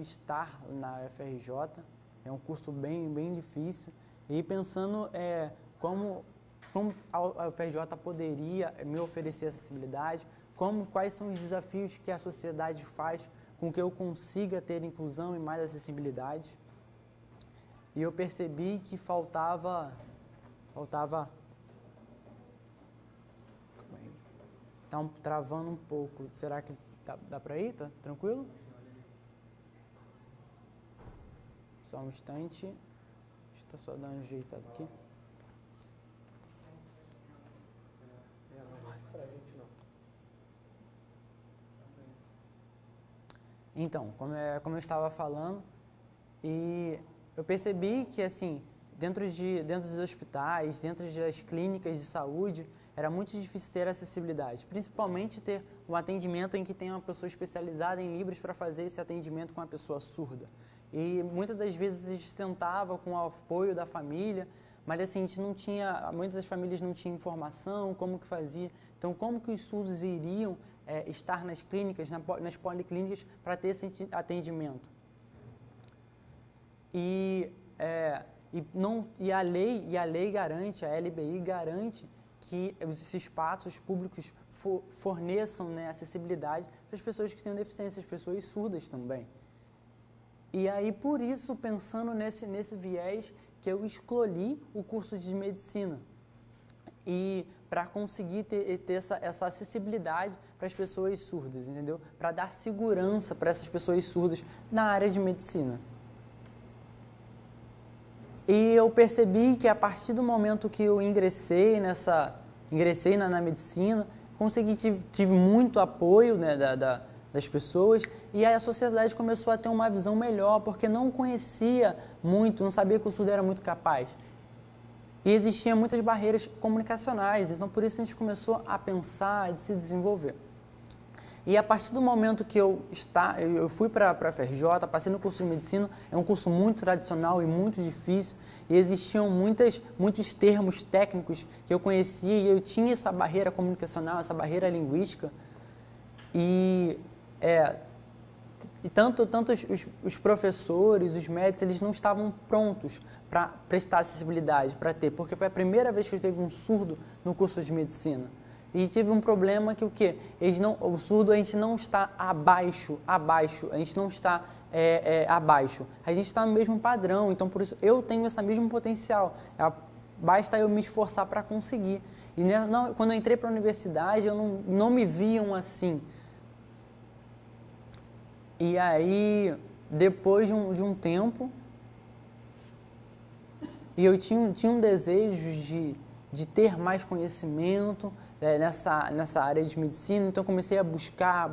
estar na UFRJ. É um curso bem difícil. E pensando como a UFRJ poderia me oferecer acessibilidade, quais são os desafios que a sociedade faz com que eu consiga ter inclusão e mais acessibilidade. E eu percebi que faltava tá travando um pouco. Será que dá para ir? Tá tranquilo? Só um instante. Deixa eu só dar um jeitado aqui. Então, como eu estava falando, e eu percebi que, assim, dentro dos hospitais, dentro das clínicas de saúde, era muito difícil ter acessibilidade, principalmente ter um atendimento em que tem uma pessoa especializada em Libras para fazer esse atendimento com uma pessoa surda. E muitas das vezes a gente tentava com o apoio da família, mas assim, muitas das famílias não tinham informação, como que fazia. Então, como que os surdos iriam estar nas clínicas, nas policlínicas, para ter esse atendimento? E a lei garante, a LBI garante que esses espaços públicos forneçam, né, acessibilidade para as pessoas que têm deficiência, as pessoas surdas também. E aí, por isso, pensando nesse viés, que eu escolhi o curso de medicina. E para conseguir ter essa acessibilidade para as pessoas surdas, entendeu? Para dar segurança para essas pessoas surdas na área de medicina. E eu percebi que a partir do momento que eu ingressei na medicina, tive muito apoio, né, das pessoas, e aí a sociedade começou a ter uma visão melhor, porque não conhecia muito, não sabia que o surdo era muito capaz. E existiam muitas barreiras comunicacionais, então por isso a gente começou a pensar e se desenvolver. E a partir do momento que eu fui para a UFRJ, passei no curso de medicina, é um curso muito tradicional e muito difícil, e existiam muitos termos técnicos que eu conhecia, e eu tinha essa barreira comunicacional, essa barreira linguística, e tanto os professores, os médicos, eles não estavam prontos para prestar acessibilidade, porque foi a primeira vez que teve um surdo no curso de medicina. E tive um problema que o surdo, a gente não está abaixo, a gente não está abaixo, a gente está no mesmo padrão, então por isso eu tenho esse mesmo potencial, basta eu me esforçar para conseguir. E quando eu entrei para a universidade, eu não me viam assim. E aí, depois de um tempo, e eu tinha um desejo de ter mais conhecimento nessa área de medicina, então comecei a buscar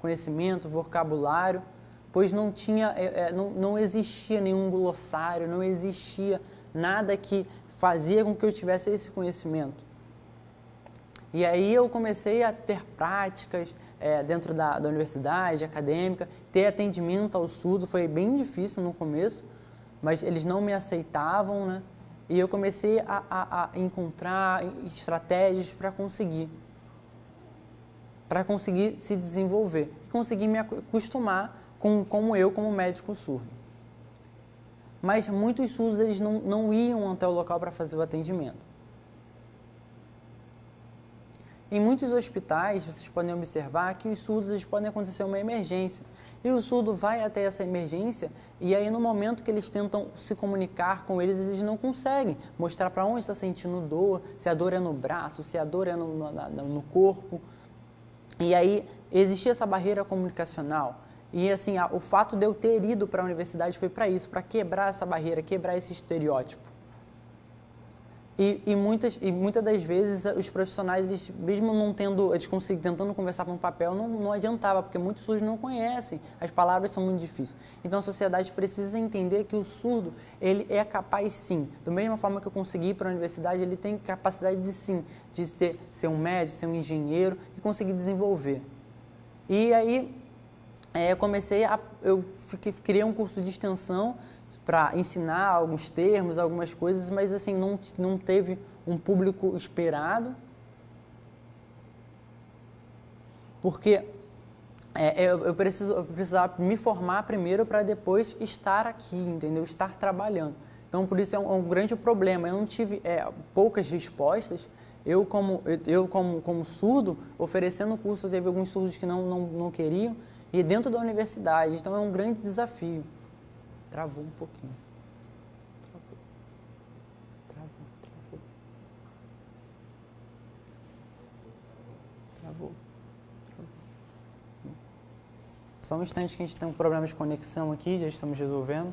conhecimento, vocabulário, pois não existia nenhum glossário, não existia nada que fazia com que eu tivesse esse conhecimento. E aí eu comecei a ter práticas dentro da universidade acadêmica, ter atendimento ao surdo, foi bem difícil no começo, mas eles não me aceitavam, né? E eu comecei a encontrar estratégias para conseguir se desenvolver, conseguir me acostumar como médico surdo. Mas muitos surdos eles não iam até o local para fazer o atendimento. Em muitos hospitais, vocês podem observar que os surdos eles podem acontecer uma emergência. E o surdo vai até essa emergência e aí no momento que eles tentam se comunicar com eles não conseguem mostrar para onde está sentindo dor, se a dor é no braço, se a dor é no corpo. E aí existia essa barreira comunicacional. E assim, o fato de eu ter ido para a universidade foi para isso, para quebrar essa barreira, quebrar esse estereótipo. muitas das vezes os profissionais, eles, mesmo não tendo, tentando conversar no papel, não adiantava, porque muitos surdos não conhecem, as palavras são muito difíceis. Então a sociedade precisa entender que o surdo, ele é capaz sim, da mesma forma que eu consegui ir para a universidade, ele tem capacidade de sim, de ser um médico, ser um engenheiro e conseguir desenvolver. E aí eu criei um curso de extensão para ensinar alguns termos, algumas coisas, mas assim, não teve um público esperado, porque eu precisava me formar primeiro para depois estar aqui, entendeu? Estar trabalhando. Então, por isso é um grande problema. Eu não tive poucas respostas. Eu como surdo, oferecendo o curso, teve alguns surdos que não queriam, e dentro da universidade. Então, é um grande desafio. Travou um pouquinho. Travou. Só um instante que a gente tem um problema de conexão aqui, já estamos resolvendo.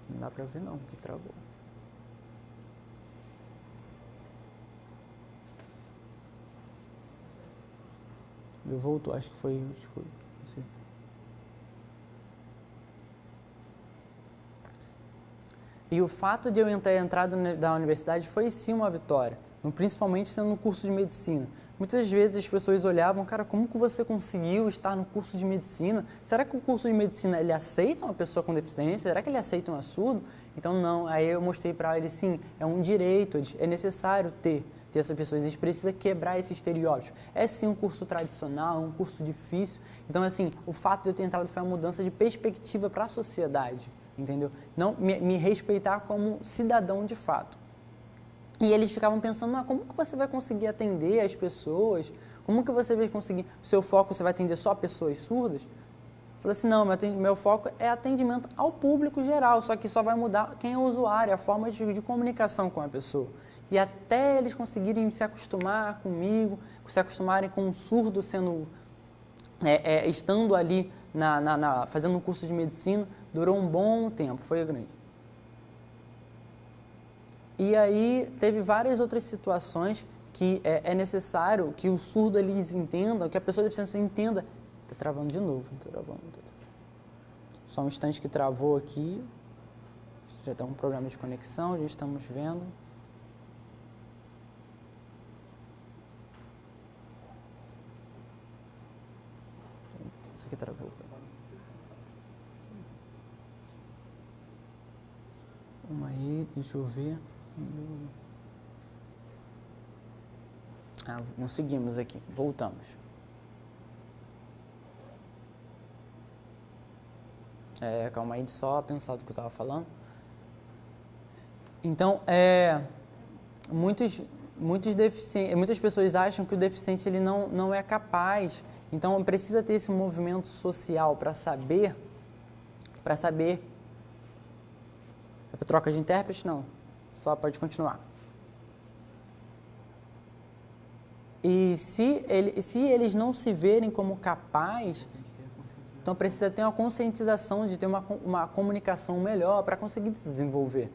Não dá pra ver não, que travou. Ele voltou, acho que foi, não sei. E o fato de eu ter entrado da universidade foi sim uma vitória, principalmente sendo no curso de medicina. Muitas vezes as pessoas olhavam, cara, como que você conseguiu estar no curso de medicina? Será que o curso de medicina, ele aceita uma pessoa com deficiência? Será que ele aceita um surdo? Então não, aí eu mostrei para ele, sim, é um direito, é necessário ter essas pessoas, a gente precisa quebrar esse estereótipo. É sim um curso tradicional, um curso difícil, então assim, o fato de eu ter entrado foi uma mudança de perspectiva para a sociedade, entendeu? Não me respeitar como cidadão de fato. E eles ficavam pensando, como que você vai conseguir atender as pessoas? Como que você vai conseguir, o seu foco, você vai atender só pessoas surdas? Eu falei assim, não, meu foco é atendimento ao público geral, só que só vai mudar quem é o usuário, a forma de comunicação com a pessoa. E até eles conseguirem se acostumar comigo, se acostumarem com um surdo estando ali fazendo um curso de medicina, durou um bom tempo, foi grande. E aí teve várias outras situações que é necessário que o surdo eles entendam, que a pessoa deficiente entenda. Está travando de novo, Só um instante que travou aqui. Já tem um problema de conexão, já estamos vendo. Isso aqui travou. Vamos aí, deixa eu ver. Conseguimos aqui, voltamos. Calma aí, só pensar do que eu estava falando. Então, muitas pessoas acham que o deficiente ele não é capaz. Então, precisa ter esse movimento social para saber. Troca de intérprete? Não. Só pode continuar. E se eles não se verem como capazes, então precisa ter uma conscientização de ter uma comunicação melhor para conseguir se desenvolver.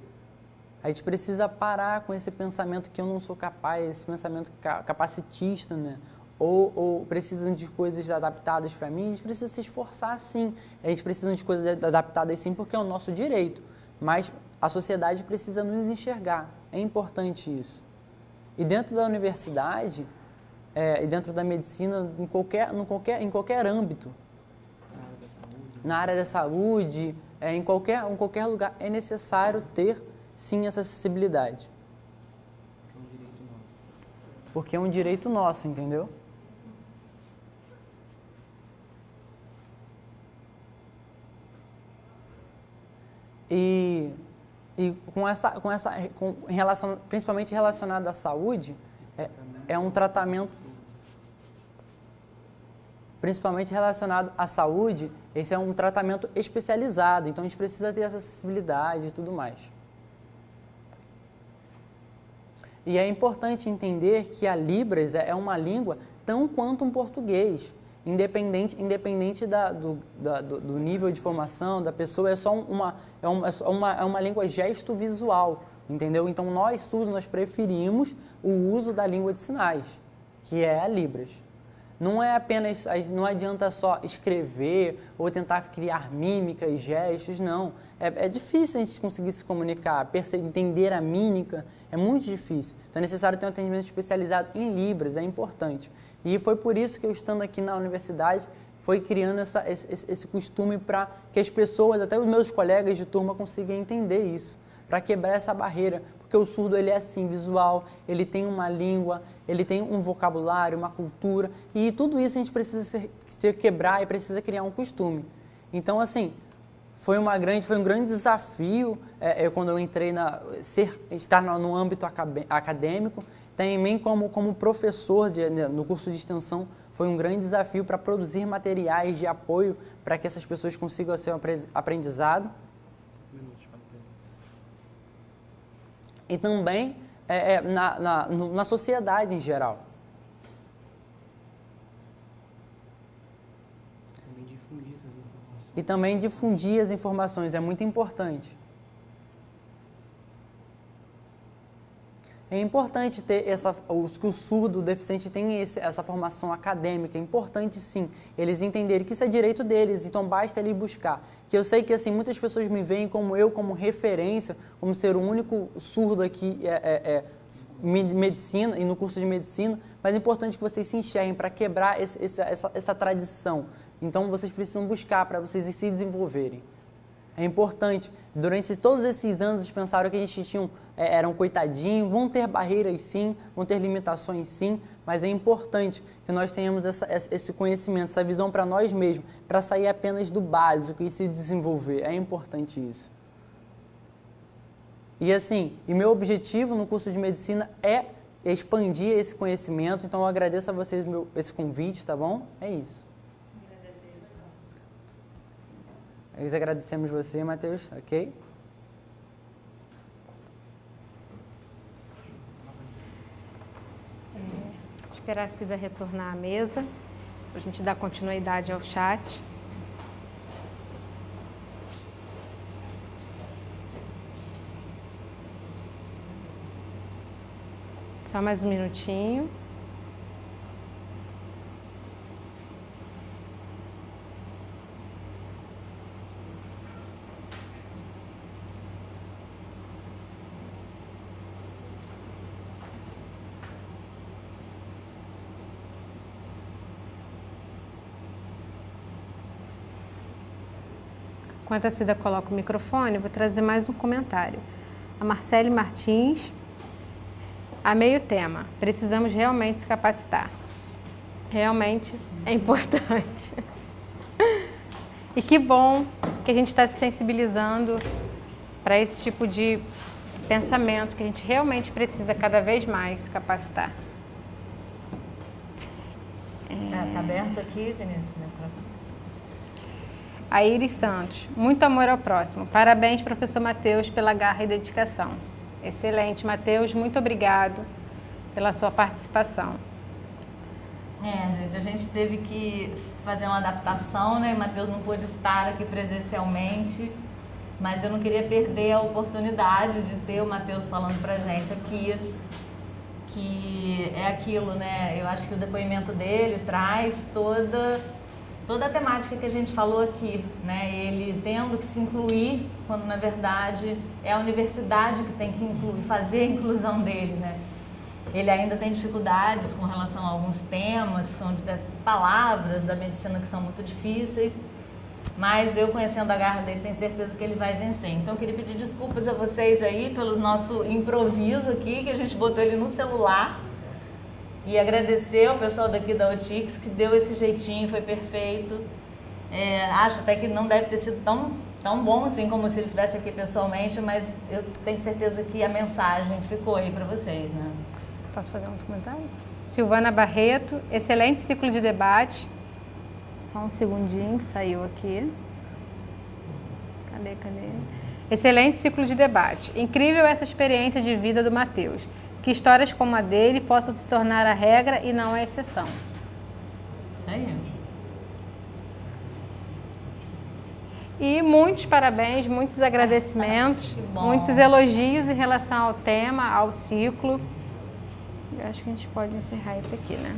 A gente precisa parar com esse pensamento que eu não sou capaz, esse pensamento capacitista, né? Ou precisam de coisas adaptadas para mim, a gente precisa se esforçar sim. A gente precisa de coisas adaptadas sim, porque é o nosso direito. Mas a sociedade precisa nos enxergar. É importante isso. E dentro da universidade, e dentro da medicina, em qualquer âmbito, na área da saúde, em qualquer lugar, é necessário ter, sim, essa acessibilidade. Porque é um direito nosso, entendeu? E principalmente relacionado à saúde, é um tratamento, principalmente relacionado à saúde, esse é um tratamento especializado, então a gente precisa ter essa acessibilidade e tudo mais. E é importante entender que a Libras é uma língua tão quanto um português. independente do nível de formação da pessoa, é só uma língua gesto-visual, entendeu? Então, nós surdos, nós preferimos o uso da língua de sinais, que é a Libras. Não é apenas, não adianta só escrever ou tentar criar mímica e gestos, não. É difícil a gente conseguir se comunicar, entender a mímica, é muito difícil. Então é necessário ter um atendimento especializado em Libras, é importante. E foi por isso que eu, estando aqui na universidade, foi criando esse costume para que as pessoas, até os meus colegas de turma, consigam entender isso, para quebrar essa barreira. Porque o surdo, ele é assim, visual, ele tem uma língua, ele tem um vocabulário, uma cultura, e tudo isso a gente precisa quebrar e precisa criar um costume. Então, assim, foi um grande desafio quando eu entrei estar no âmbito acadêmico. Também como professor no curso de extensão, foi um grande desafio para produzir materiais de apoio para que essas pessoas consigam seu aprendizado. E também na sociedade em geral. E também difundir as informações, é muito importante. É importante ter que o surdo, o deficiente tem essa formação acadêmica, é importante sim, eles entenderem que isso é direito deles, então basta eles buscar. Que eu sei que assim, muitas pessoas me veem como referência, como ser o único surdo aqui medicina e no curso de medicina, mas é importante que vocês se enxerguem para quebrar essa tradição. Então vocês precisam buscar para vocês se desenvolverem. É importante. Durante todos esses anos, eles pensaram que a gente era um coitadinho, vão ter barreiras sim, vão ter limitações sim, mas é importante que nós tenhamos esse conhecimento, essa visão para nós mesmos, para sair apenas do básico e se desenvolver. É importante isso. E assim, meu objetivo no curso de medicina é expandir esse conhecimento, então eu agradeço a vocês esse convite, tá bom? É isso. Nós agradecemos você, Matheus, ok? Esperar a Cida retornar à mesa, para a gente dar continuidade ao chat. Só mais um minutinho. Enquanto a Cida coloca o microfone, eu vou trazer mais um comentário. A Marcele Martins, a meio tema, precisamos realmente se capacitar. Realmente é importante. E que bom que a gente está se sensibilizando para esse tipo de pensamento, que a gente realmente precisa cada vez mais se capacitar. Está aberto aqui, Denise, o microfone. A Iris Santos, muito amor ao próximo. Parabéns, professor Matheus, pela garra e dedicação. Excelente, Matheus, muito obrigado pela sua participação. Gente, a gente teve que fazer uma adaptação, né? Matheus não pôde estar aqui presencialmente, mas eu não queria perder a oportunidade de ter o Matheus falando pra gente aqui, que é aquilo, né? Eu acho que o depoimento dele traz toda a temática que a gente falou aqui, né? Ele tendo que se incluir, quando na verdade é a universidade que tem que incluir, fazer a inclusão dele, né? Ele ainda tem dificuldades com relação a alguns temas, são palavras da medicina que são muito difíceis, mas eu, conhecendo a garra dele, tenho certeza que ele vai vencer. Então eu queria pedir desculpas a vocês aí pelo nosso improviso aqui, que a gente botou ele no celular. E agradecer ao pessoal daqui da Otix, que deu esse jeitinho, foi perfeito. Acho até que não deve ter sido tão bom assim como se ele estivesse aqui pessoalmente, mas eu tenho certeza que a mensagem ficou aí para vocês, né? Posso fazer um comentário? Silvana Barreto, excelente ciclo de debate. Só um segundinho que saiu aqui. Cadê? Excelente ciclo de debate. Incrível essa experiência de vida do Matheus. Que histórias como a dele possam se tornar a regra e não a exceção. Isso aí. E muitos parabéns, muitos agradecimentos, muitos elogios em relação ao tema, ao ciclo. Eu acho que a gente pode encerrar isso aqui, né?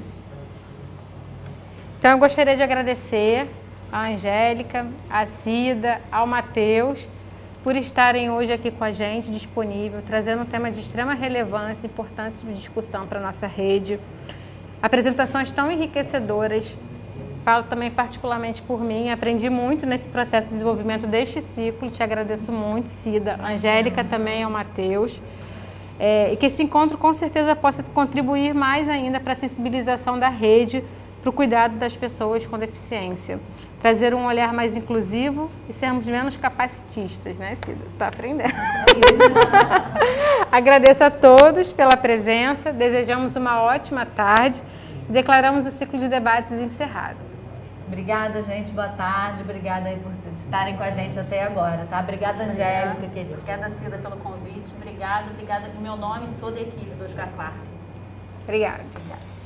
Então, eu gostaria de agradecer a Angélica, a Cida, ao Matheus, por estarem hoje aqui com a gente, disponível, trazendo um tema de extrema relevância e importância de discussão para a nossa rede. Apresentações tão enriquecedoras. Falo também particularmente por mim, aprendi muito nesse processo de desenvolvimento deste ciclo, te agradeço muito, Cida, Angélica também, ao Matheus, e que esse encontro com certeza possa contribuir mais ainda para a sensibilização da rede, para o cuidado das pessoas com deficiência, trazer um olhar mais inclusivo e sermos menos capacitistas, né, Cida? Está aprendendo. Agradeço a todos pela presença, desejamos uma ótima tarde e declaramos o ciclo de debates encerrado. Obrigada, gente. Boa tarde. Obrigada aí por estarem com a gente até agora, tá? Obrigada, Angélica, querida. Obrigada, Cida, pelo convite. Obrigada em meu nome e toda a equipe do Oscar Clark. Obrigada. Obrigada.